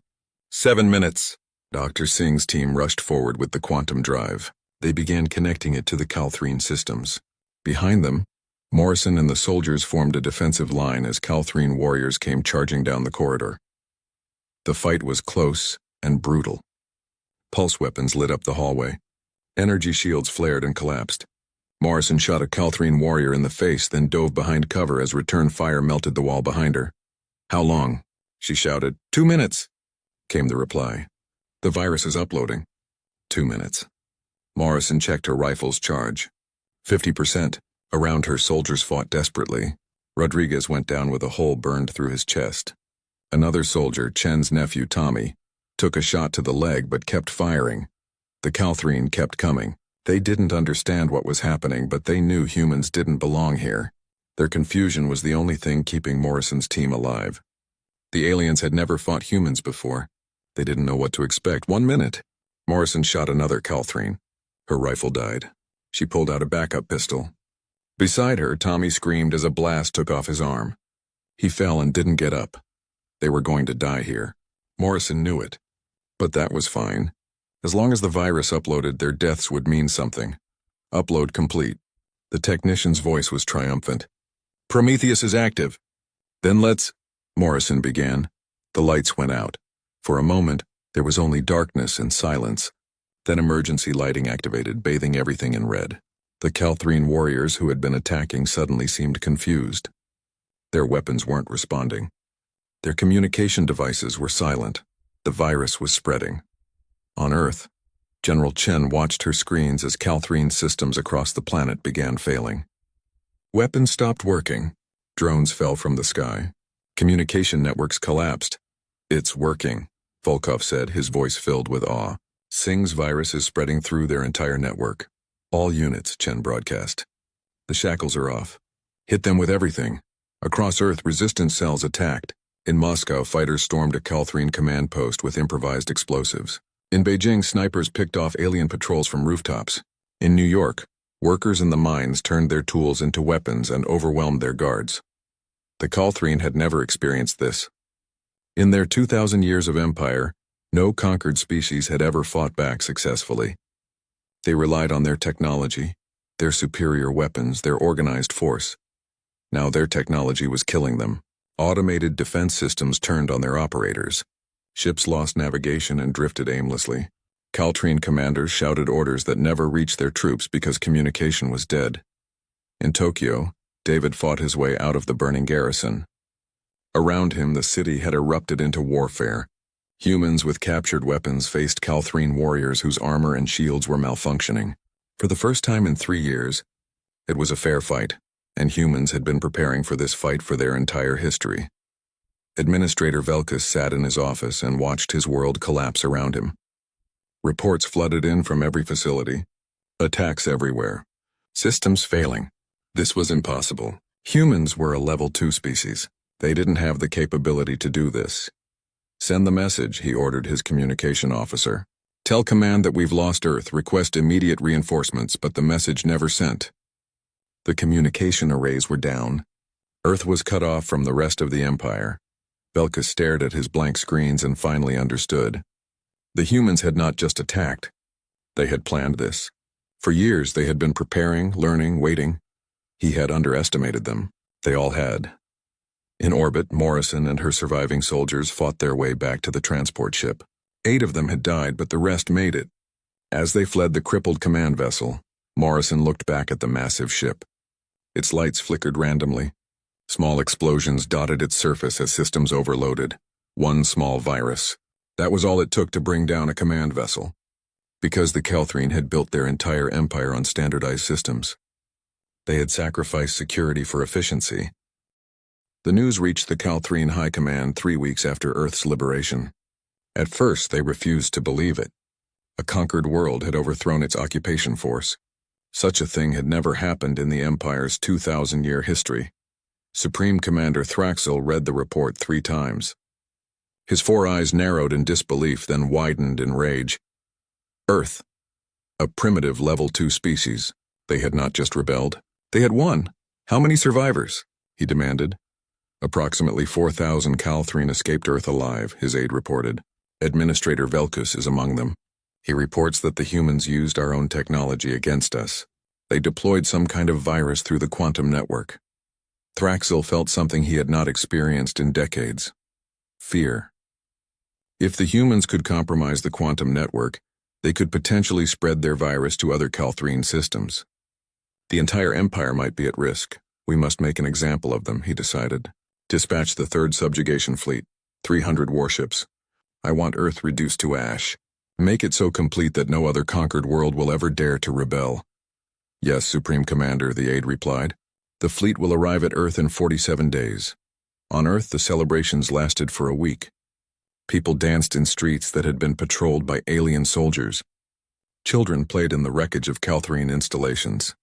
7 minutes. Dr. Singh's team rushed forward with the quantum drive. They began connecting it to the Calthrine systems. Behind them, Morrison and the soldiers formed a defensive line as Calthrine warriors came charging down the corridor. The fight was close and brutal. Pulse weapons lit up the hallway. Energy shields flared and collapsed. Morrison shot a Calthrine warrior in the face, then dove behind cover as return fire melted the wall behind her. How long? She shouted. 2 minutes, came the reply. The virus is uploading. 2 minutes. Morrison checked her rifle's charge. 50%. Around her, soldiers fought desperately. Rodriguez went down with a hole burned through his chest. Another soldier, Chen's nephew Tommy, took a shot to the leg but kept firing. The Calthrine kept coming. They didn't understand what was happening, but they knew humans didn't belong here. Their confusion was the only thing keeping Morrison's team alive. The aliens had never fought humans before. They didn't know what to expect. 1 minute. Morrison shot another Calthrine. Her rifle died. She pulled out a backup pistol. Beside her, Tommy screamed as a blast took off his arm. He fell and didn't get up. They were going to die here. Morrison knew it. But that was fine. As long as the virus uploaded, their deaths would mean something. Upload complete. The technician's voice was triumphant. Prometheus is active. Then let's... Morrison began. The lights went out. For a moment, there was only darkness and silence. Then emergency lighting activated, bathing everything in red. The Calthrine warriors who had been attacking suddenly seemed confused. Their weapons weren't responding. Their communication devices were silent. The virus was spreading. On Earth, General Chen watched her screens as Calthrine systems across the planet began failing. Weapons stopped working. Drones fell from the sky. Communication networks collapsed. "It's working," Volkov said, his voice filled with awe. "Sing's virus is spreading through their entire network. All units," Chen broadcast. "The shackles are off. Hit them with everything." Across Earth, resistance cells attacked. In Moscow, fighters stormed a Calthrine command post with improvised explosives. In Beijing, snipers picked off alien patrols from rooftops. In New York, workers in the mines turned their tools into weapons and overwhelmed their guards. The Calthrine had never experienced this. In their 2,000 years of empire, no conquered species had ever fought back successfully. They relied on their technology, their superior weapons, their organized force. Now their technology was killing them. Automated defense systems turned on their operators. Ships lost navigation and drifted aimlessly. Calthrine commanders shouted orders that never reached their troops because communication was dead. In Tokyo, David fought his way out of the burning garrison. Around him, the city had erupted into warfare. Humans with captured weapons faced Calthrine warriors whose armor and shields were malfunctioning. For the first time in 3 years, it was a fair fight, and humans had been preparing for this fight for their entire history. Administrator Velkus sat in his office and watched his world collapse around him. Reports flooded in from every facility. Attacks everywhere. Systems failing. This was impossible. Humans were a level 2 species. They didn't have the capability to do this. "Send the message," he ordered his communication officer. "Tell command that we've lost Earth. Request immediate reinforcements," but the message never sent. The communication arrays were down. Earth was cut off from the rest of the empire. Velkus stared at his blank screens and finally understood. The humans had not just attacked. They had planned this. For years they had been preparing, learning, waiting. He had underestimated them. They all had. In orbit, Morrison and her surviving soldiers fought their way back to the transport ship. 8 of them had died, but the rest made it. As they fled the crippled command vessel, Morrison looked back at the massive ship. Its lights flickered randomly. Small explosions dotted its surface as systems overloaded. One small virus. That was all it took to bring down a command vessel. Because the Calthrine had built their entire empire on standardized systems. They had sacrificed security for efficiency. The news reached the Calthrine High Command 3 weeks after Earth's liberation. At first, they refused to believe it. A conquered world had overthrown its occupation force. Such a thing had never happened in the Empire's 2,000-year history. Supreme Commander Thraxel read the report 3 times. His 4 eyes narrowed in disbelief, then widened in rage. Earth, a primitive level 2 species. They had not just rebelled. They had won. How many survivors? He demanded. Approximately 4,000 Calthrine escaped Earth alive, his aide reported. Administrator Velkus is among them. He reports that the humans used our own technology against us. They deployed some kind of virus through the quantum network. Thraxel felt something he had not experienced in decades. Fear. If the humans could compromise the quantum network, they could potentially spread their virus to other Calthrine systems. The entire empire might be at risk. We must make an example of them, he decided. Dispatch the 3rd Subjugation Fleet, 300 warships. I want Earth reduced to ash. Make it so complete that no other conquered world will ever dare to rebel. Yes, Supreme Commander, the aide replied. The fleet will arrive at Earth in 47 days. On Earth, the celebrations lasted for a week. People danced in streets that had been patrolled by alien soldiers. Children played in the wreckage of Calthrine installations.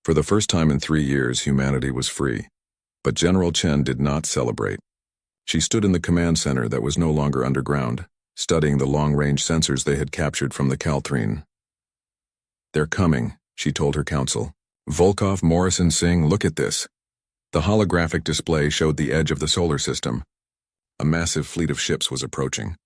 For the first time in 3 years, humanity was free. But General Chen did not celebrate. She stood in the command center that was no longer underground, studying the long-range sensors they had captured from the Calthrine. They're coming, she told her council. Volkov, Morrison, Singh, look at this. The holographic display showed the edge of the solar system. A massive fleet of ships was approaching.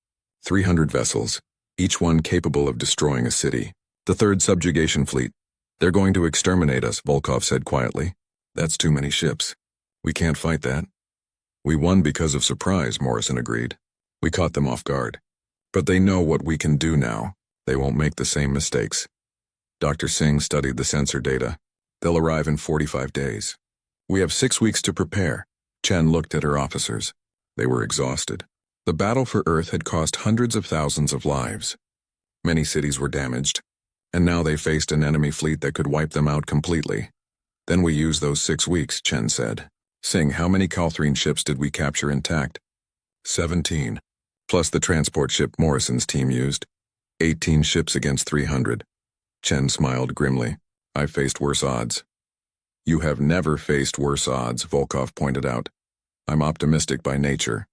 300 vessels, each one capable of destroying a city. The 3rd Subjugation Fleet. They're going to exterminate us, Volkov said quietly. That's too many ships. We can't fight that. We won because of surprise, Morrison agreed. We caught them off guard. But they know what we can do now. They won't make the same mistakes. Dr. Singh studied the sensor data. They'll arrive in 45 days. We have 6 weeks to prepare. Chen looked at her officers. They were exhausted. The battle for Earth had cost hundreds of thousands of lives. Many cities were damaged, and now they faced an enemy fleet that could wipe them out completely. Then we used those 6 weeks, Chen said. Singh, how many Calthrine ships did we capture intact? 17. Plus the transport ship Morrison's team used. 18 ships against 300. Chen smiled grimly. I've faced worse odds. You have never faced worse odds, Volkov pointed out. I'm optimistic by nature.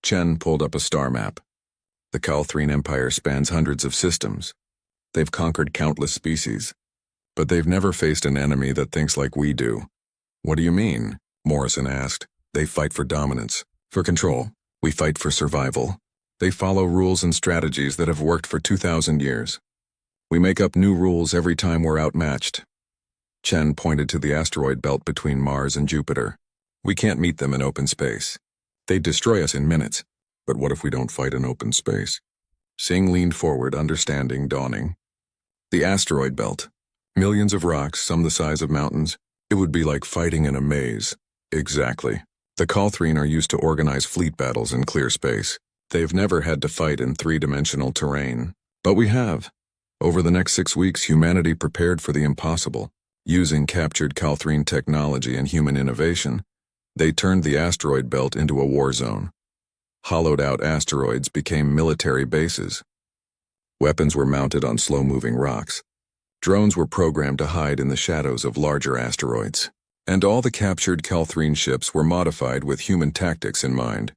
Chen pulled up a star map. The Calthrine Empire spans hundreds of systems. They've conquered countless species. But they've never faced an enemy that thinks like we do. What do you mean? Morrison asked. They fight for dominance, for control. We fight for survival. They follow rules and strategies that have worked for 2,000 years. We make up new rules every time we're outmatched. Chen pointed to the asteroid belt between Mars and Jupiter. We can't meet them in open space. They'd destroy us in minutes. But what if we don't fight in open space? Singh leaned forward, understanding dawning. The asteroid belt. Millions of rocks, some the size of mountains. It would be like fighting in a maze. Exactly. The Calthrine are used to organize fleet battles in clear space. They've never had to fight in three-dimensional terrain. But we have. Over the next 6 weeks, humanity prepared for the impossible. Using captured Calthrine technology and human innovation, they turned the asteroid belt into a war zone. Hollowed-out asteroids became military bases. Weapons were mounted on slow-moving rocks. Drones were programmed to hide in the shadows of larger asteroids. And all the captured Calthrine ships were modified with human tactics in mind.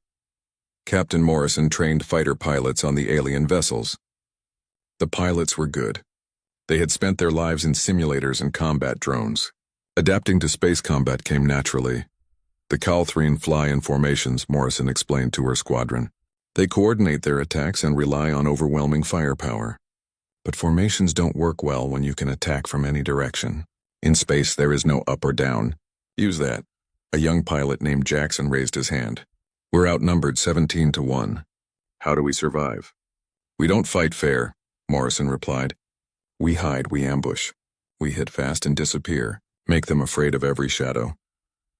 Captain Morrison trained fighter pilots on the alien vessels. The pilots were good. They had spent their lives in simulators and combat drones. Adapting to space combat came naturally. The Calthrine fly in formations, Morrison explained to her squadron. They coordinate their attacks and rely on overwhelming firepower. But formations don't work well when you can attack from any direction. In space, there is no up or down. Use that. A young pilot named Jackson raised his hand. We're outnumbered 17-1. How do we survive? We don't fight fair, Morrison replied. We hide, we ambush. We hit fast and disappear, make them afraid of every shadow.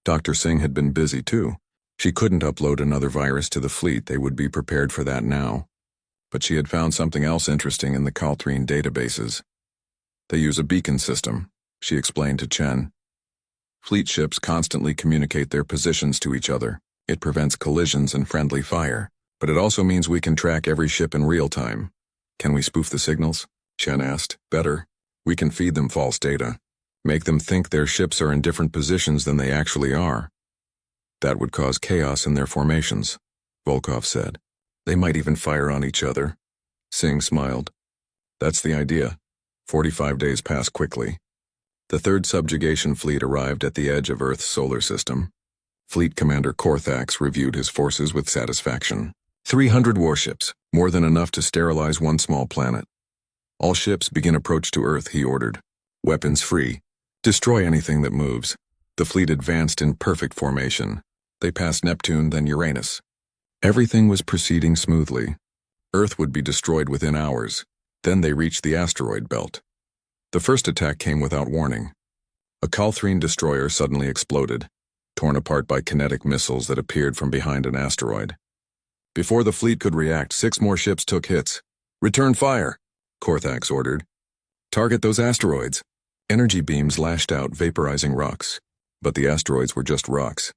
Dr. Singh had been busy too. She couldn't upload another virus to the fleet. They would be prepared for that now. But she had found something else interesting in the Calthrine databases. They use a beacon system, she explained to Chen. Fleet ships constantly communicate their positions to each other. It prevents collisions and friendly fire, but it also means we can track every ship in real time. Can we spoof the signals? Chen asked. Better. We can feed them false data. Make them think their ships are in different positions than they actually are. That would cause chaos in their formations, Volkov said. They might even fire on each other. Singh smiled. That's the idea. 45 days passed quickly. The third subjugation fleet arrived at the edge of Earth's solar system. Fleet Commander Korthax reviewed his forces with satisfaction. 300 warships, more than enough to sterilize one small planet. All ships begin approach to Earth, he ordered. Weapons free. Destroy anything that moves. The fleet advanced in perfect formation. They passed Neptune, then Uranus. Everything was proceeding smoothly. Earth would be destroyed within hours. Then they reached the asteroid belt. The first attack came without warning. A Calthrine destroyer suddenly exploded, torn apart by kinetic missiles that appeared from behind an asteroid. Before the fleet could react, 6 more ships took hits. Return fire, Korthax ordered. Target those asteroids. Energy beams lashed out, vaporizing rocks. But the asteroids were just rocks.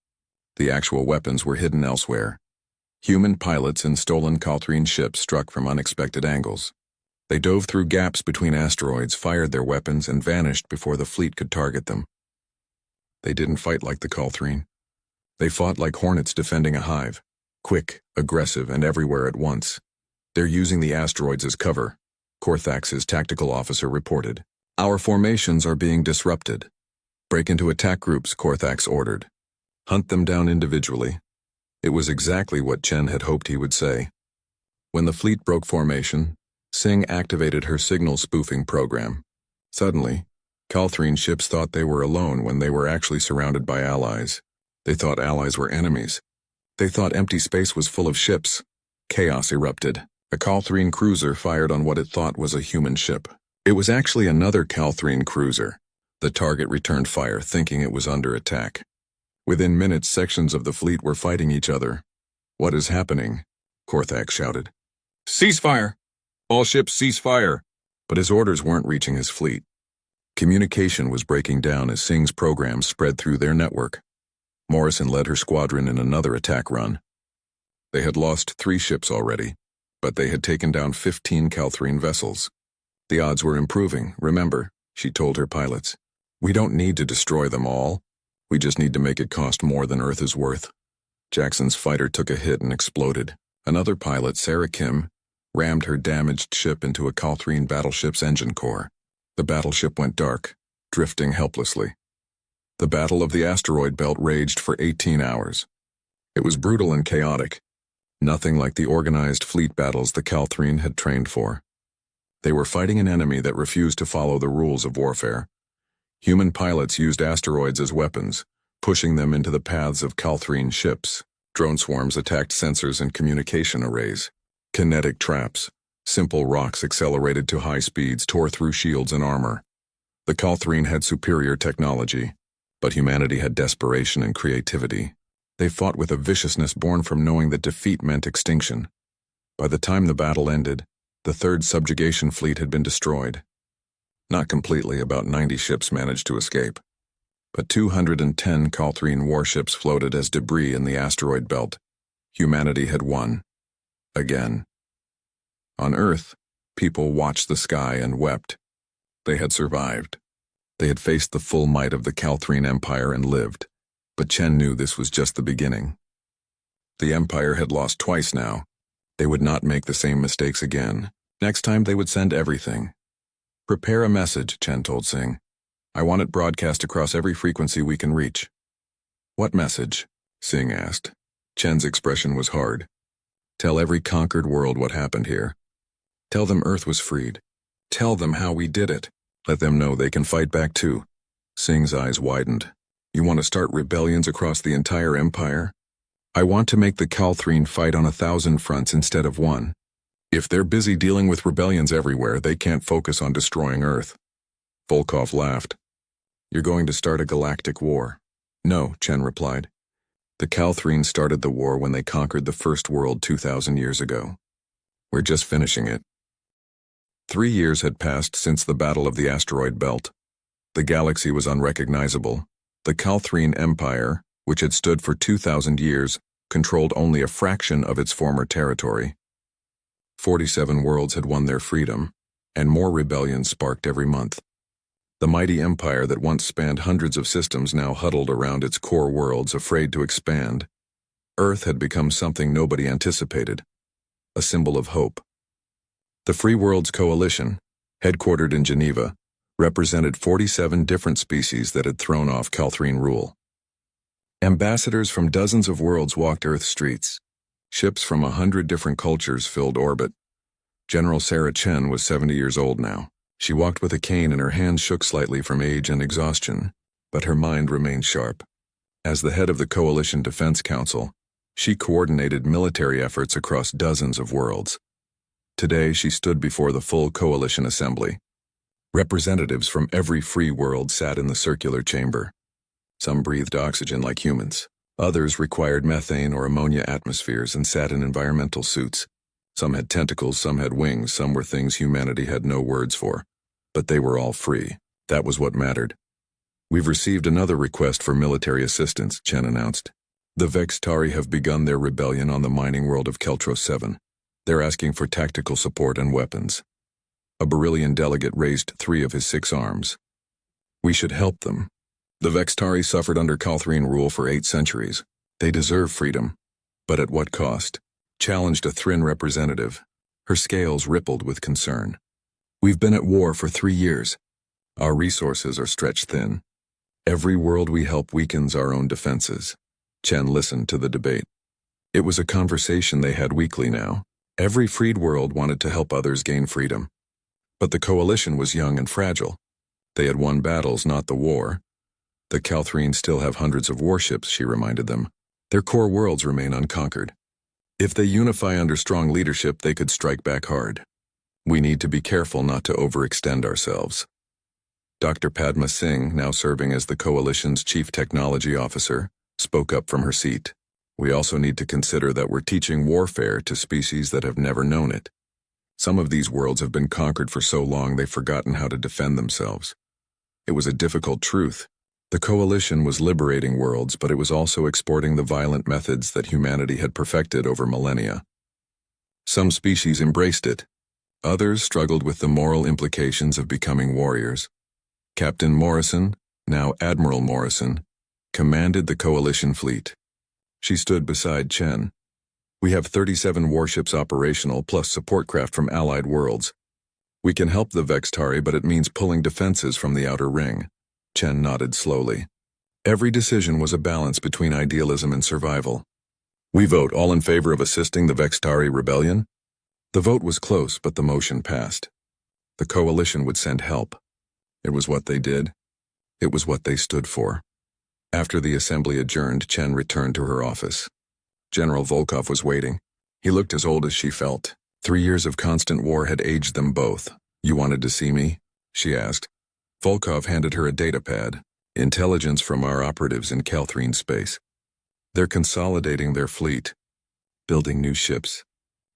The actual weapons were hidden elsewhere. Human pilots and stolen Calthrine ships struck from unexpected angles. They dove through gaps between asteroids, fired their weapons, and vanished before the fleet could target them. They didn't fight like the Calthrine. They fought like hornets defending a hive. Quick, aggressive, and everywhere at once. They're using the asteroids as cover, Korthax's tactical officer reported. Our formations are being disrupted. Break into attack groups, Korthax ordered. Hunt them down individually. It was exactly what Chen had hoped he would say. When the fleet broke formation, Singh activated her signal spoofing program. Suddenly, Calthrine ships thought they were alone when they were actually surrounded by allies. They thought allies were enemies. They thought empty space was full of ships. Chaos erupted. A Calthrine cruiser fired on what it thought was a human ship. It was actually another Calthrine cruiser. The target returned fire, thinking it was under attack. Within minutes, sections of the fleet were fighting each other. "What is happening?" Korthak shouted. "Ceasefire! All ships cease fire!" But his orders weren't reaching his fleet. Communication was breaking down as Singh's programs spread through their network. Morrison led her squadron in another attack run. They had lost 3 ships already, but they had taken down 15 Calthrine vessels. The odds were improving, remember, she told her pilots. "We don't need to destroy them all. We just need to make it cost more than Earth is worth." Jackson's fighter took a hit and exploded. Another pilot, Sarah Kim, rammed her damaged ship into a Calthrine battleship's engine core. The battleship went dark, drifting helplessly. The Battle of the Asteroid Belt raged for 18 hours. It was brutal and chaotic, nothing like the organized fleet battles the Calthrine had trained for. They were fighting an enemy that refused to follow the rules of warfare. Human pilots used asteroids as weapons, pushing them into the paths of Calthrine ships. Drone swarms attacked sensors and communication arrays. Kinetic traps, simple rocks accelerated to high speeds, tore through shields and armor. The Calthrine had superior technology, but humanity had desperation and creativity. They fought with a viciousness born from knowing that defeat meant extinction. By the time the battle ended, the 3rd subjugation fleet had been destroyed. Not completely, about 90 ships managed to escape. But 210 Calthrine warships floated as debris in the asteroid belt. Humanity had won. Again. On Earth, people watched the sky and wept. They had survived. They had faced the full might of the Calthrine Empire and lived. But Chen knew this was just the beginning. The Empire had lost twice now. They would not make the same mistakes again. Next time they would send everything. "Prepare a message," Chen told Singh. "I want it broadcast across every frequency we can reach." "What message?" Singh asked. Chen's expression was hard. "Tell every conquered world what happened here. Tell them Earth was freed. Tell them how we did it. Let them know they can fight back too." Singh's eyes widened. "You want to start rebellions across the entire empire?" "I want to make the Calthrine fight on 1,000 fronts instead of one. If they're busy dealing with rebellions everywhere, they can't focus on destroying Earth." Volkov laughed. "You're going to start a galactic war." "No," Chen replied. "The Calthrine started the war when they conquered the first world 2,000 years ago. We're just finishing it." 3 years had passed since the Battle of the Asteroid Belt. The galaxy was unrecognizable. The Calthrine Empire, which had stood for 2,000 years, controlled only a fraction of its former territory. 47 worlds had won their freedom, and more rebellions sparked every month. The mighty empire that once spanned hundreds of systems now huddled around its core worlds, afraid to expand. Earth had become something nobody anticipated, a symbol of hope. The Free Worlds Coalition, headquartered in Geneva, represented 47 different species that had thrown off Calthrine rule. Ambassadors from dozens of worlds walked Earth's streets. Ships from 100 different cultures filled orbit. General Sarah Chen was 70 years old now. She walked with a cane and her hands shook slightly from age and exhaustion, but her mind remained sharp. As the head of the Coalition Defense Council, she coordinated military efforts across dozens of worlds. Today, she stood before the full Coalition Assembly. Representatives from every free world sat in the circular chamber. Some breathed oxygen like humans. Others required methane or ammonia atmospheres and sat in environmental suits. Some had tentacles, some had wings, some were things humanity had no words for. But they were all free. That was what mattered. "We've received another request for military assistance," Chen announced. "The Vextari have begun their rebellion on the mining world of Keltros 7. They're asking for tactical support and weapons." A Beryllian delegate raised 3 of his 6 arms. "We should help them. The Vextari suffered under Calthrine rule for 8 centuries. They deserve freedom. But at what cost?" Challenged a Thrin representative. Her scales rippled with concern. "We've been at war for 3 years. Our resources are stretched thin. Every world we help weakens our own defenses." Chen listened to the debate. It was a conversation they had weekly now. Every freed world wanted to help others gain freedom. But the coalition was young and fragile. They had won battles, not the war. The Calthrine still have hundreds of warships, she reminded them. Their core worlds remain unconquered. If they unify under strong leadership, they could strike back hard. We need to be careful not to overextend ourselves. Dr. Padma Singh, now serving as the coalition's chief technology officer, spoke up from her seat. We also need to consider that we're teaching warfare to species that have never known it. Some of these worlds have been conquered for so long they've forgotten how to defend themselves. It was a difficult truth. The coalition was liberating worlds, but it was also exporting the violent methods that humanity had perfected over millennia. Some species embraced it. Others struggled with the moral implications of becoming warriors. Captain Morrison, now Admiral Morrison, commanded the coalition fleet. She stood beside Chen. We have 37 warships operational plus support craft from allied worlds. We can help the Vextari, but it means pulling defenses from the outer ring. Chen nodded slowly. Every decision was a balance between idealism and survival. We vote all in favor of assisting the Vextari rebellion? The vote was close, but the motion passed. The coalition would send help. It was what they did. It was what they stood for. After the assembly adjourned, Chen returned to her office. General Volkov was waiting. He looked as old as she felt. 3 years of constant war had aged them both. You wanted to see me? She asked. Volkov handed her a datapad. Intelligence from our operatives in Calthrine space. They're consolidating their fleet, building new ships.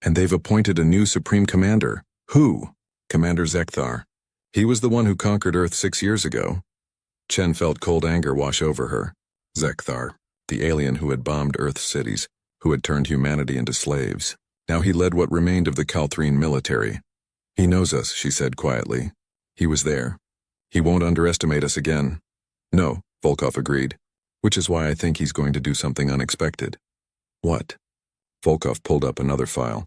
And they've appointed a new supreme commander. Who? Commander Zekthar. He was the one who conquered Earth 6 years ago. Chen felt cold anger wash over her. Zekthar, the alien who had bombed Earth's cities, who had turned humanity into slaves. Now he led what remained of the Calthrine military. He knows us, she said quietly. He was there. He won't underestimate us again. No, Volkov agreed, which is why I think he's going to do something unexpected. What? Volkov pulled up another file.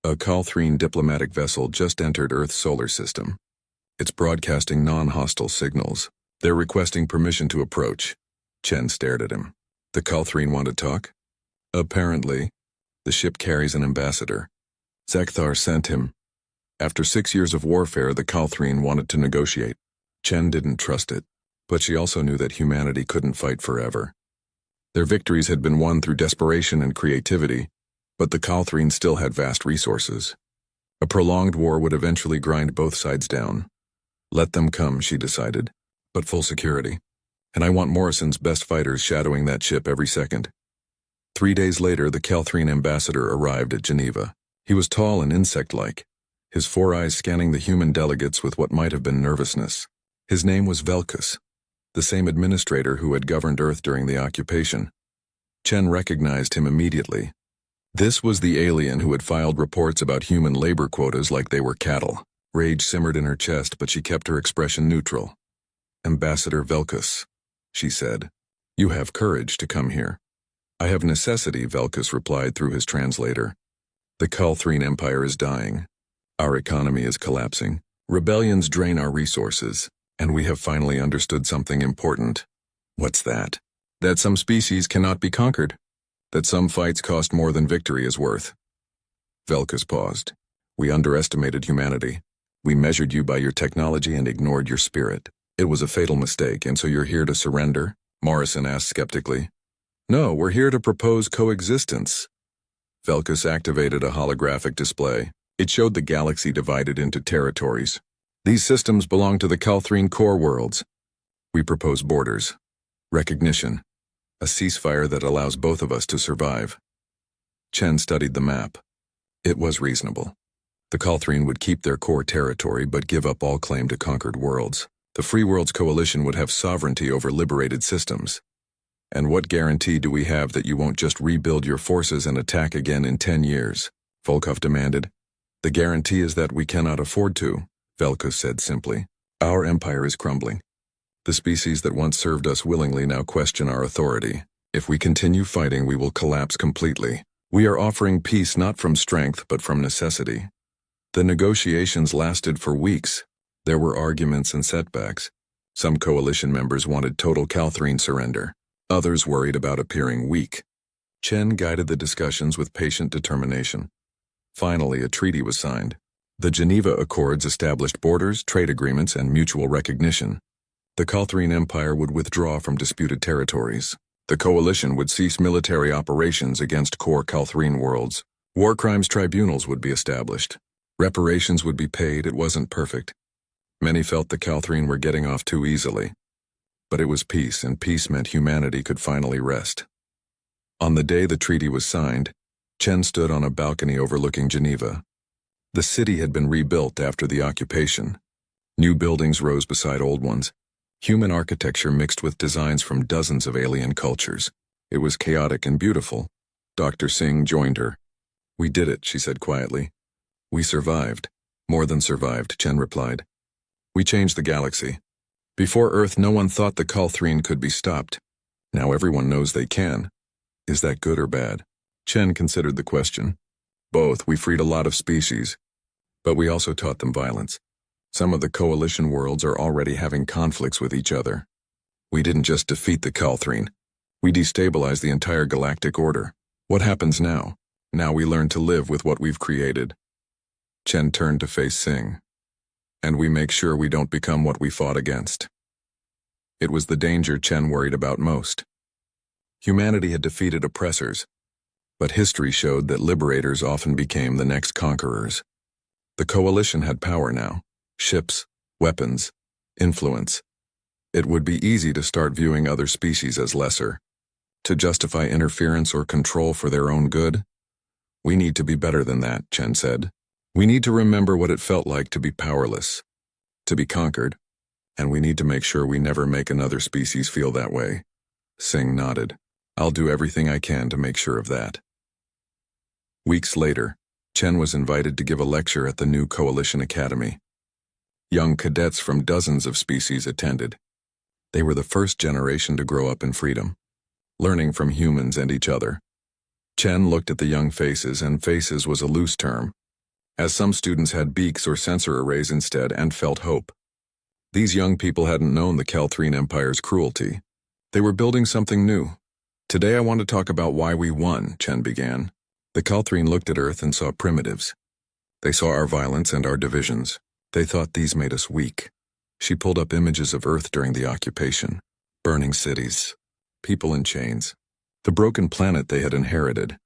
A Calthrine diplomatic vessel just entered Earth's solar system. It's broadcasting non-hostile signals. They're requesting permission to approach. Chen stared at him. The Calthrine want to talk? Apparently. The ship carries an ambassador. Zekthar sent him. After 6 years of warfare, the Calthrine wanted to negotiate. Chen didn't trust it, but she also knew that humanity couldn't fight forever. Their victories had been won through desperation and creativity, but the Calthrine still had vast resources. A prolonged war would eventually grind both sides down. Let them come, she decided, but full security. And I want Morrison's best fighters shadowing that ship every second. 3 days later, the Calthrine ambassador arrived at Geneva. He was tall and insect-like, his 4 eyes scanning the human delegates with what might have been nervousness. His name was Velkus, the same administrator who had governed Earth during the occupation. Chen recognized him immediately. This was the alien who had filed reports about human labor quotas like they were cattle. Rage simmered in her chest, but she kept her expression neutral. Ambassador Velkus, she said, you have courage to come here. I have necessity, Velkus replied through his translator. The Calthrine Empire is dying. Our economy is collapsing. Rebellions drain our resources, and we have finally understood something important. What's that? That some species cannot be conquered. That some fights cost more than victory is worth. Velkus paused. We underestimated humanity. We measured you by your technology and ignored your spirit. It was a fatal mistake, and so you're here to surrender? Morrison asked skeptically. No, we're here to propose coexistence. Velkus activated a holographic display. It showed the galaxy divided into territories. These systems belong to the Calthrine core worlds. We propose borders, recognition, a ceasefire that allows both of us to survive. Chen studied the map. It was reasonable. The Calthrine would keep their core territory but give up all claim to conquered worlds. The Free Worlds Coalition would have sovereignty over liberated systems. And what guarantee do we have that you won't just rebuild your forces and attack again in 10 years? Volkov demanded. The guarantee is that we cannot afford to, Velkus said simply. Our empire is crumbling. The species that once served us willingly now question our authority. If we continue fighting, we will collapse completely. We are offering peace not from strength, but from necessity. The negotiations lasted for weeks. There were arguments and setbacks. Some coalition members wanted total Calthrine surrender. Others worried about appearing weak. Chen guided the discussions with patient determination. Finally, a treaty was signed. The Geneva Accords established borders, trade agreements, and mutual recognition. The Calthrine Empire would withdraw from disputed territories. The coalition would cease military operations against core Calthrine worlds. War crimes tribunals would be established. Reparations would be paid. It wasn't perfect. Many felt the Calthrine were getting off too easily. But it was peace, and peace meant humanity could finally rest. On the day the treaty was signed, Chen stood on a balcony overlooking Geneva. The city had been rebuilt after the occupation. New buildings rose beside old ones. Human architecture mixed with designs from dozens of alien cultures. It was chaotic and beautiful. Dr. Singh joined her. "We did it," she said quietly. "We survived. More than survived," Chen replied. "We changed the galaxy. Before Earth, no one thought the Calthrine could be stopped. Now everyone knows they can. Is that good or bad?" Chen considered the question. "Both. We freed a lot of species. But we also taught them violence. Some of the coalition worlds are already having conflicts with each other. We didn't just defeat the Calthrine. We destabilized the entire galactic order. What happens now? Now we learn to live with what we've created." Chen turned to face Singh. "And we make sure we don't become what we fought against." It was the danger Chen worried about most. Humanity had defeated oppressors, but history showed that liberators often became the next conquerors. The coalition had power now. Ships, weapons, influence. It would be easy to start viewing other species as lesser, to justify interference or control for their own good. "We need to be better than that," Chen said. "We need to remember what it felt like to be powerless, to be conquered, and we need to make sure we never make another species feel that way." Singh nodded. "I'll do everything I can to make sure of that." Weeks later, Chen was invited to give a lecture at the new Coalition Academy. Young cadets from dozens of species attended. They were the first generation to grow up in freedom, learning from humans and each other. Chen looked at the young faces, and faces was a loose term, as some students had beaks or sensor arrays instead and felt hope. These young people hadn't known the Calthrine Empire's cruelty. They were building something new. "Today I want to talk about why we won," Chen began. "The Calthrine looked at Earth and saw primitives. They saw our violence and our divisions. They thought these made us weak." She pulled up images of Earth during the occupation. Burning cities. People in chains. The broken planet they had inherited.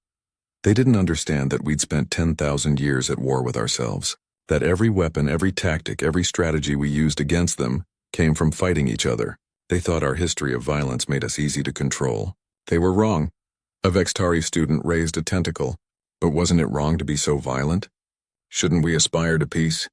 They didn't understand that we'd spent 10,000 years at war with ourselves. That every weapon, every tactic, every strategy we used against them came from fighting each other. They thought our history of violence made us easy to control. They were wrong. A Vextari student raised a tentacle. "But wasn't it wrong to be so violent? Shouldn't we aspire to peace?"